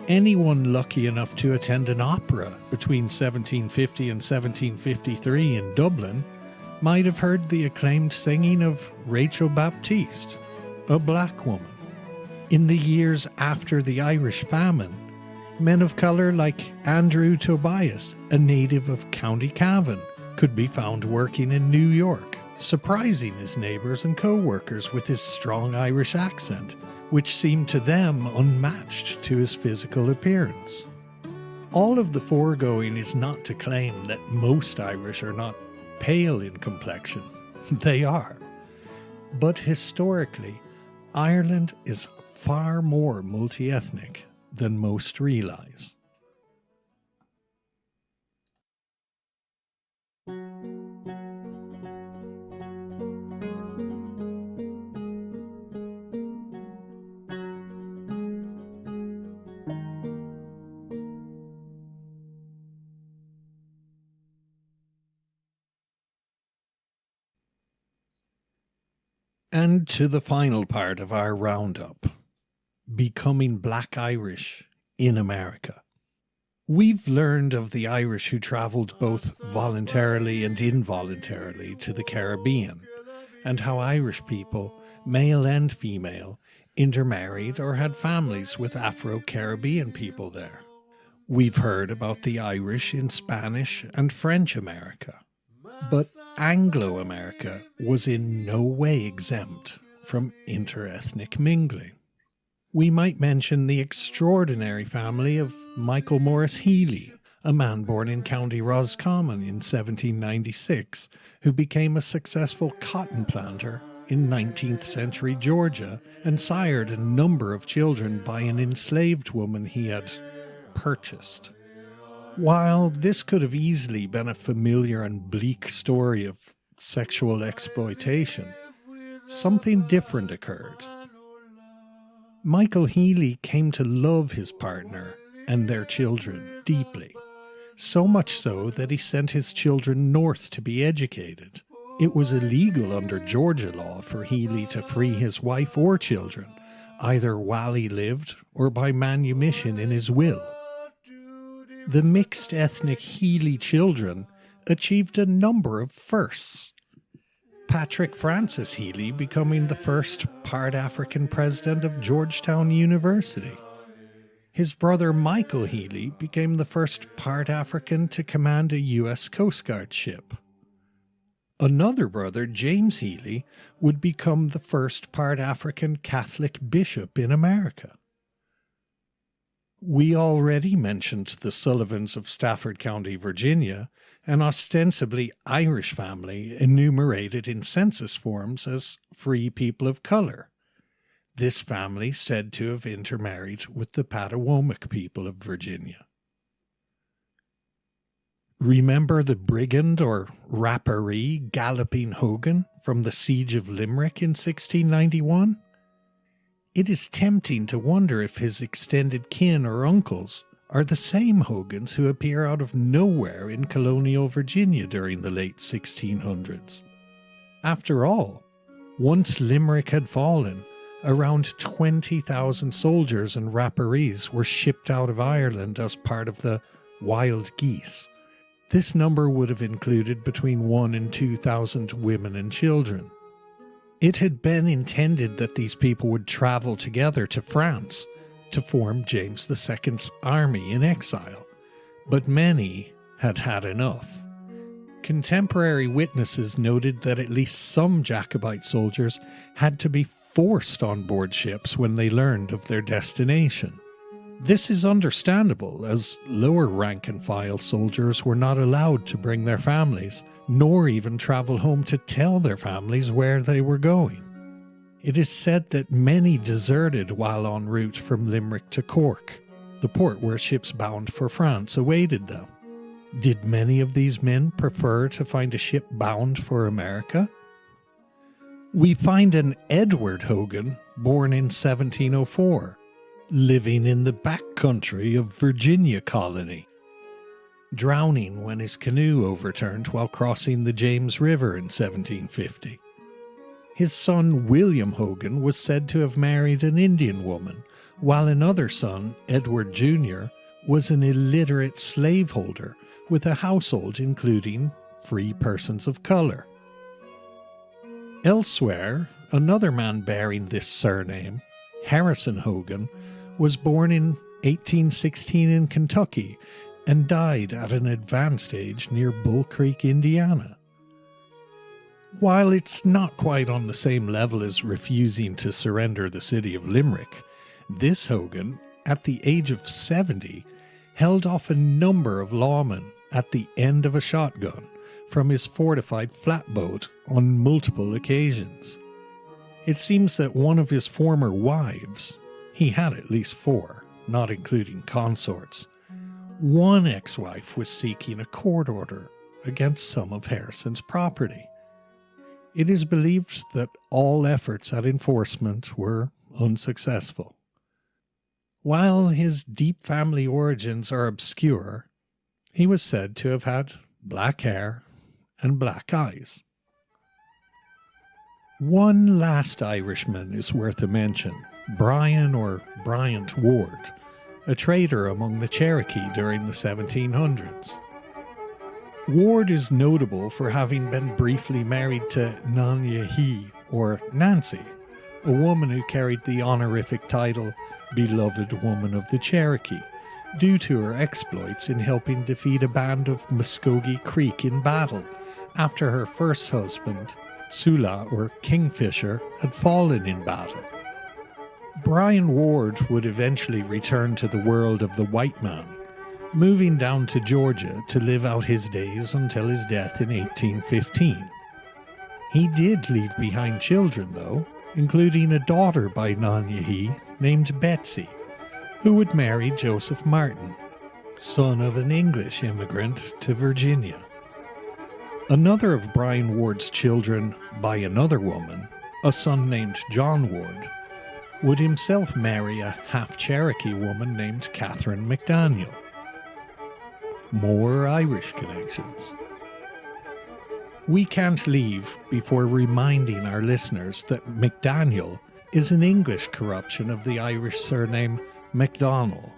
Anyone lucky enough to attend an opera between 1750 and 1753 in Dublin might have heard the acclaimed singing of Rachel Baptiste, a black woman. In the years after the Irish famine, men of colour like Andrew Tobias, a native of County Cavan, could be found working in New York, surprising his neighbours and co-workers with his strong Irish accent, which seemed to them unmatched to his physical appearance. All of the foregoing is not to claim that most Irish are not pale in complexion. They are. But historically, Ireland is far more multi-ethnic than most realise. And to the final part of our roundup, becoming Black Irish in America. We've learned of the Irish who travelled both voluntarily and involuntarily to the Caribbean, and how Irish people, male and female, intermarried or had families with Afro-Caribbean people there. We've heard about the Irish in Spanish and French America. But Anglo-America was in no way exempt from inter-ethnic mingling. We might mention the extraordinary family of Michael Morris Healy, a man born in County Roscommon in 1796, who became a successful cotton planter in 19th century Georgia and sired a number of children by an enslaved woman he had purchased. While this could have easily been a familiar and bleak story of sexual exploitation, something different occurred. Michael Healy came to love his partner and their children deeply, so much so that he sent his children north to be educated. It was illegal under Georgia law for Healy to free his wife or children, either while he lived or by manumission in his will. The mixed ethnic Healy children achieved a number of firsts. Patrick Francis Healy becoming the first part African president of Georgetown University. His brother Michael Healy became the first part African to command a U.S. Coast Guard ship. Another brother, James Healy, would become the first part African Catholic bishop in America. We already mentioned the Sullivans of Stafford County, Virginia, an ostensibly Irish family enumerated in census forms as free people of color. This family said to have intermarried with the Paddywhackery people of Virginia. Remember the brigand or rapparee Galloping Hogan from the Siege of Limerick in 1691? It is tempting to wonder if his extended kin or uncles are the same Hogans who appear out of nowhere in colonial Virginia during the late 1600s. After all, once Limerick had fallen, around 20,000 soldiers and rapparees were shipped out of Ireland as part of the Wild Geese. This number would have included between 1,000 and 2,000 women and children. It had been intended that these people would travel together to France to form James II's army in exile, but many had had enough. Contemporary witnesses noted that at least some Jacobite soldiers had to be forced on board ships when they learned of their destination. This is understandable, as lower rank-and-file soldiers were not allowed to bring their families, nor even travel home to tell their families where they were going. It is said that many deserted while en route from Limerick to Cork, the port where ships bound for France awaited them. Did many of these men prefer to find a ship bound for America? We find an Edward Hogan, born in 1704, living in the back country of Virginia colony, drowning when his canoe overturned while crossing the James River in 1750. His son William Hogan was said to have married an Indian woman, while another son, Edward Jr., was an illiterate slaveholder with a household including free persons of color. Elsewhere, another man bearing this surname, Harrison Hogan, was born in 1816 in Kentucky and died at an advanced age near Bull Creek, Indiana. While it's not quite on the same level as refusing to surrender the city of Limerick, this Hogan, at the age of 70, held off a number of lawmen at the end of a shotgun from his fortified flatboat on multiple occasions. It seems that one of his former wives, he had at least 4, not including consorts, one ex-wife was seeking a court order against some of Harrison's property. It is believed that all efforts at enforcement were unsuccessful. While his deep family origins are obscure, he was said to have had black hair and black eyes. One last Irishman is worth a mention, Brian or Bryant Ward, a trader among the Cherokee during the 1700s. Ward is notable for having been briefly married to Nanyehi, or Nancy, a woman who carried the honorific title Beloved Woman of the Cherokee, due to her exploits in helping defeat a band of Muskogee Creek in battle after her first husband, Sula or Kingfisher, had fallen in battle. Brian Ward would eventually return to the world of the white man, moving down to Georgia to live out his days until his death in 1815. He did leave behind children, though, including a daughter by Nanyehi named Betsy, who would marry Joseph Martin, son of an English immigrant to Virginia. Another of Brian Ward's children by another woman, a son named John Ward, would himself marry a half-Cherokee woman named Catherine McDaniel. more Irish connections. We can't leave before reminding our listeners that McDaniel is an English corruption of the Irish surname MacDonald,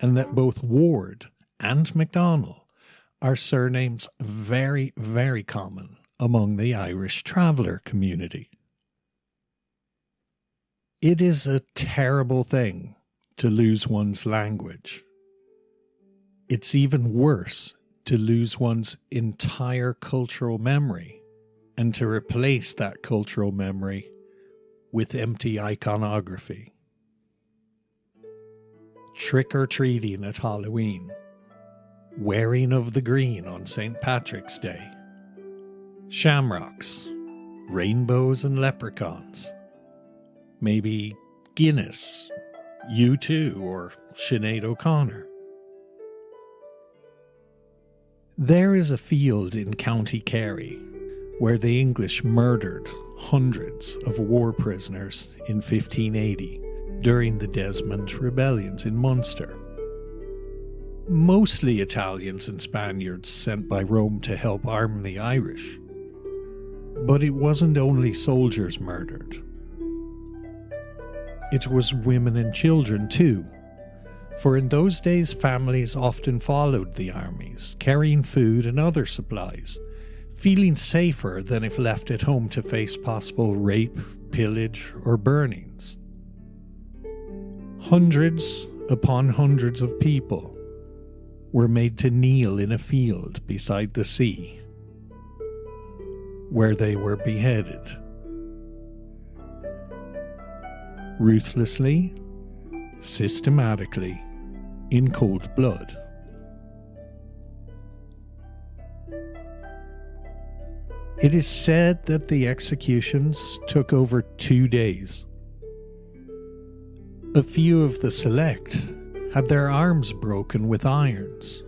and that both Ward and MacDonald are surnames very, very common among the Irish traveller community. It is a terrible thing to lose one's language. It's even worse to lose one's entire cultural memory and to replace that cultural memory with empty iconography. Trick-or-treating at Halloween, wearing of the green on St. Patrick's Day, shamrocks, rainbows and leprechauns, maybe Guinness, U2 or Sinead O'Connor. There is a field in County Kerry where the English murdered hundreds of war prisoners in 1580 during the Desmond rebellions in Munster. Mostly Italians and Spaniards sent by Rome to help arm the Irish. But it wasn't only soldiers murdered. It was women and children too, for in those days families often followed the armies, carrying food and other supplies, feeling safer than if left at home to face possible rape, pillage, or burnings. Hundreds upon hundreds of people were made to kneel in a field beside the sea, where they were beheaded. Ruthlessly, systematically, in cold blood. It is said that the executions took over 2 days. A few of the select had their arms broken with irons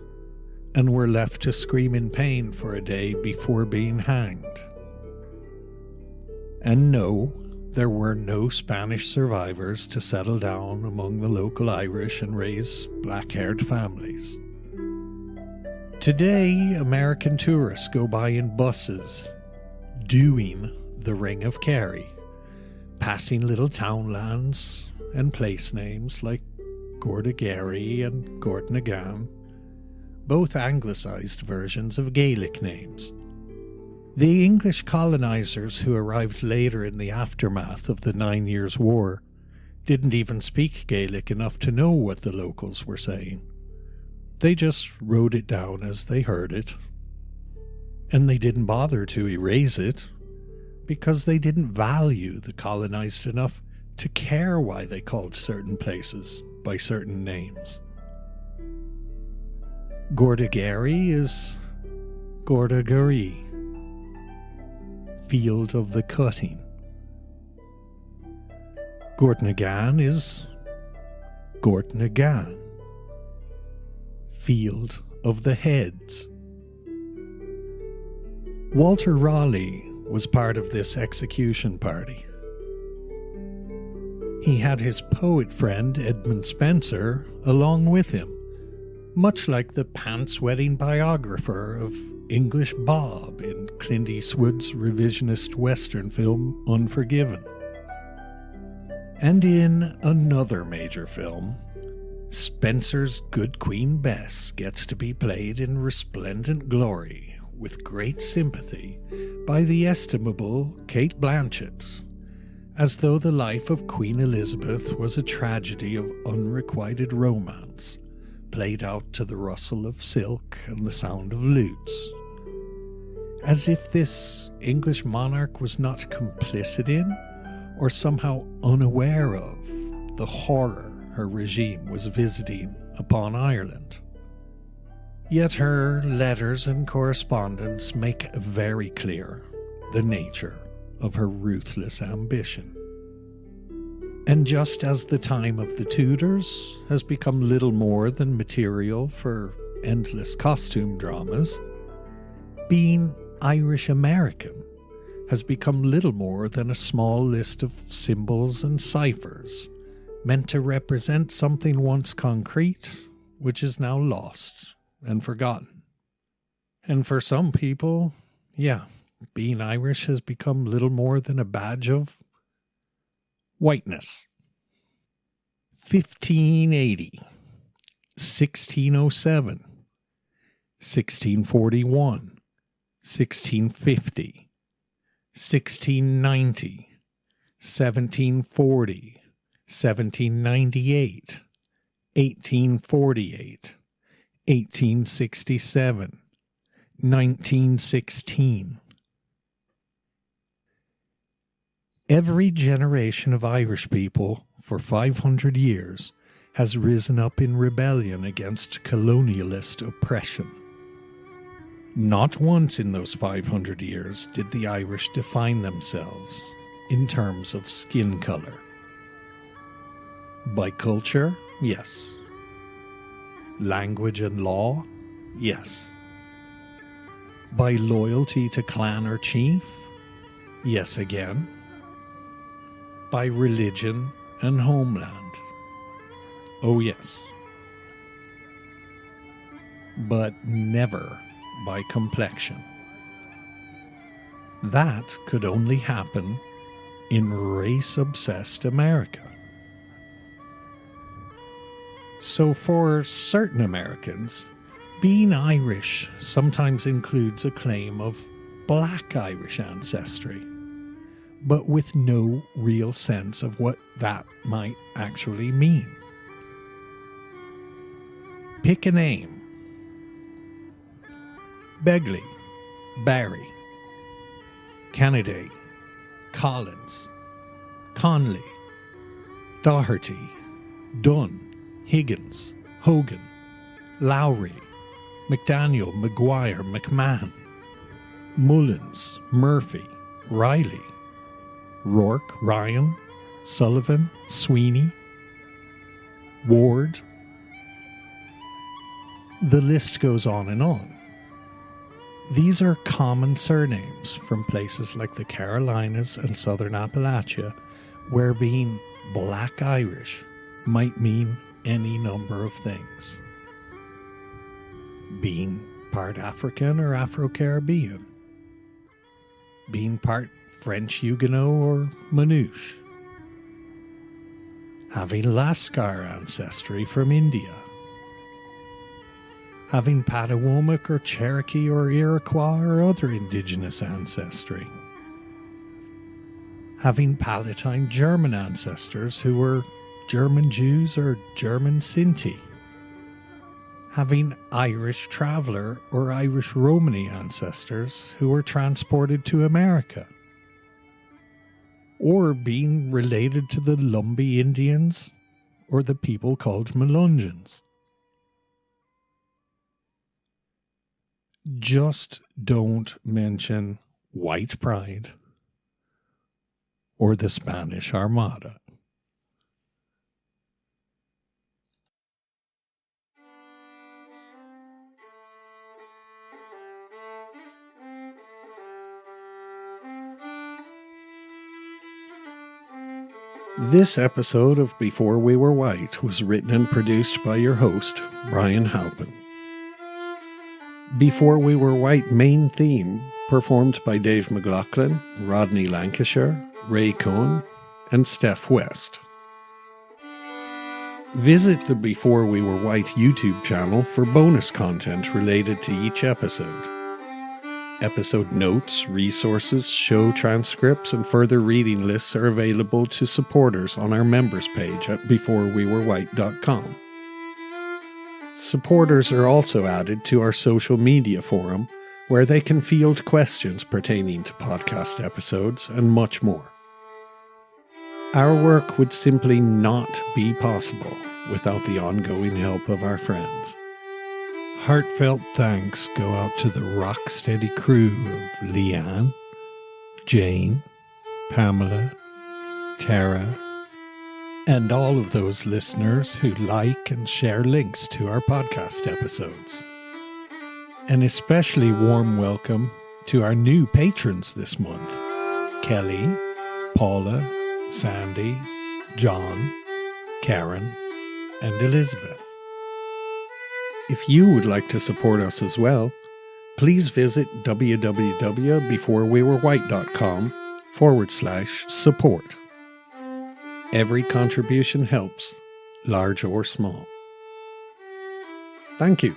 and were left to scream in pain for a day before being hanged. And no, there were no Spanish survivors to settle down among the local Irish and raise black-haired families. Today, American tourists go by in buses, doing the Ring of Kerry, passing little townlands and place names like Gordagerry and Gordnagan, both anglicised versions of Gaelic names. The English colonisers who arrived later in the aftermath of the 9 Years' War didn't even speak Gaelic enough to know what the locals were saying. They just wrote it down as they heard it. And they didn't bother to erase it, because they didn't value the colonised enough to care why they called certain places by certain names. Gordagerry is Gordagerry, Field of the Cutting. Gordnagan is Gordnagan, Field of the Heads. Walter Raleigh was part of this execution party. He had his poet friend Edmund Spenser along with him, much like the pants-wetting biographer of English Bob in Clint Eastwood's revisionist western film Unforgiven. And in another major film, Spenser's Good Queen Bess gets to be played in resplendent glory with great sympathy by the estimable Cate Blanchett, as though the life of Queen Elizabeth was a tragedy of unrequited romance, played out to the rustle of silk and the sound of lutes. As if this English monarch was not complicit in, or somehow unaware of, the horror her regime was visiting upon Ireland. Yet her letters and correspondence make very clear the nature of her ruthless ambition. And just as the time of the Tudors has become little more than material for endless costume dramas, being Irish American has become little more than a small list of symbols and ciphers meant to represent something once concrete, which is now lost and forgotten. And for some people, yeah, being Irish has become little more than a badge of whiteness. 1580, 1607, 1641, 1650, 1690, 1740, 1798, 1848, 1867, 1916. Every generation of Irish people for 500 years has risen up in rebellion against colonialist oppression. Not once in those 500 years did the Irish define themselves in terms of skin color. By culture, yes. Language and law, yes. By loyalty to clan or chief, yes again. By religion and homeland, oh yes. But never by complexion. That could only happen in race-obsessed America. So for certain Americans, being Irish sometimes includes a claim of Black Irish ancestry, but with no real sense of what that might actually mean. Pick a name. Begley, Barry, Kennedy, Collins, Conley, Doherty, Dunn, Higgins, Hogan, Lowry, McDaniel, McGuire, McMahon, Mullins, Murphy, Riley, Rourke, Ryan, Sullivan, Sweeney, Ward. The list goes on and on. These are common surnames from places like the Carolinas and Southern Appalachia, where being Black Irish might mean any number of things. Being part African or Afro-Caribbean. Being part French Huguenot or Manouche. Having Lascar ancestry from India. Having Paddywhackery or Cherokee or Iroquois or other indigenous ancestry. Having Palatine German ancestors who were German Jews or German Sinti. Having Irish traveller or Irish Romany ancestors who were transported to America. Or being related to the Lumbee Indians or the people called Melungeons. Just don't mention white pride or the Spanish Armada. This episode of Before We Were White was written and produced by your host, Brian Halpin. Before We Were White main theme performed by Dave McLaughlin, Rodney Lancashire, Ray Cohn, and Steph West. Visit the Before We Were White YouTube channel for bonus content related to each episode. Episode notes, resources, show transcripts, and further reading lists are available to supporters on our members page at beforewewerewhite.com. Supporters are also added to our social media forum, where they can field questions pertaining to podcast episodes and much more. Our work would simply not be possible without the ongoing help of our friends. Heartfelt thanks go out to the rock-steady crew of Leanne, Jane, Pamela, Tara, and all of those listeners who like and share links to our podcast episodes. An especially warm welcome to our new patrons this month, Kelly, Paula, Sandy, John, Karen, and Elizabeth. If you would like to support us as well, please visit www.beforewewrewhite.com/support. Every contribution helps, large or small. Thank you.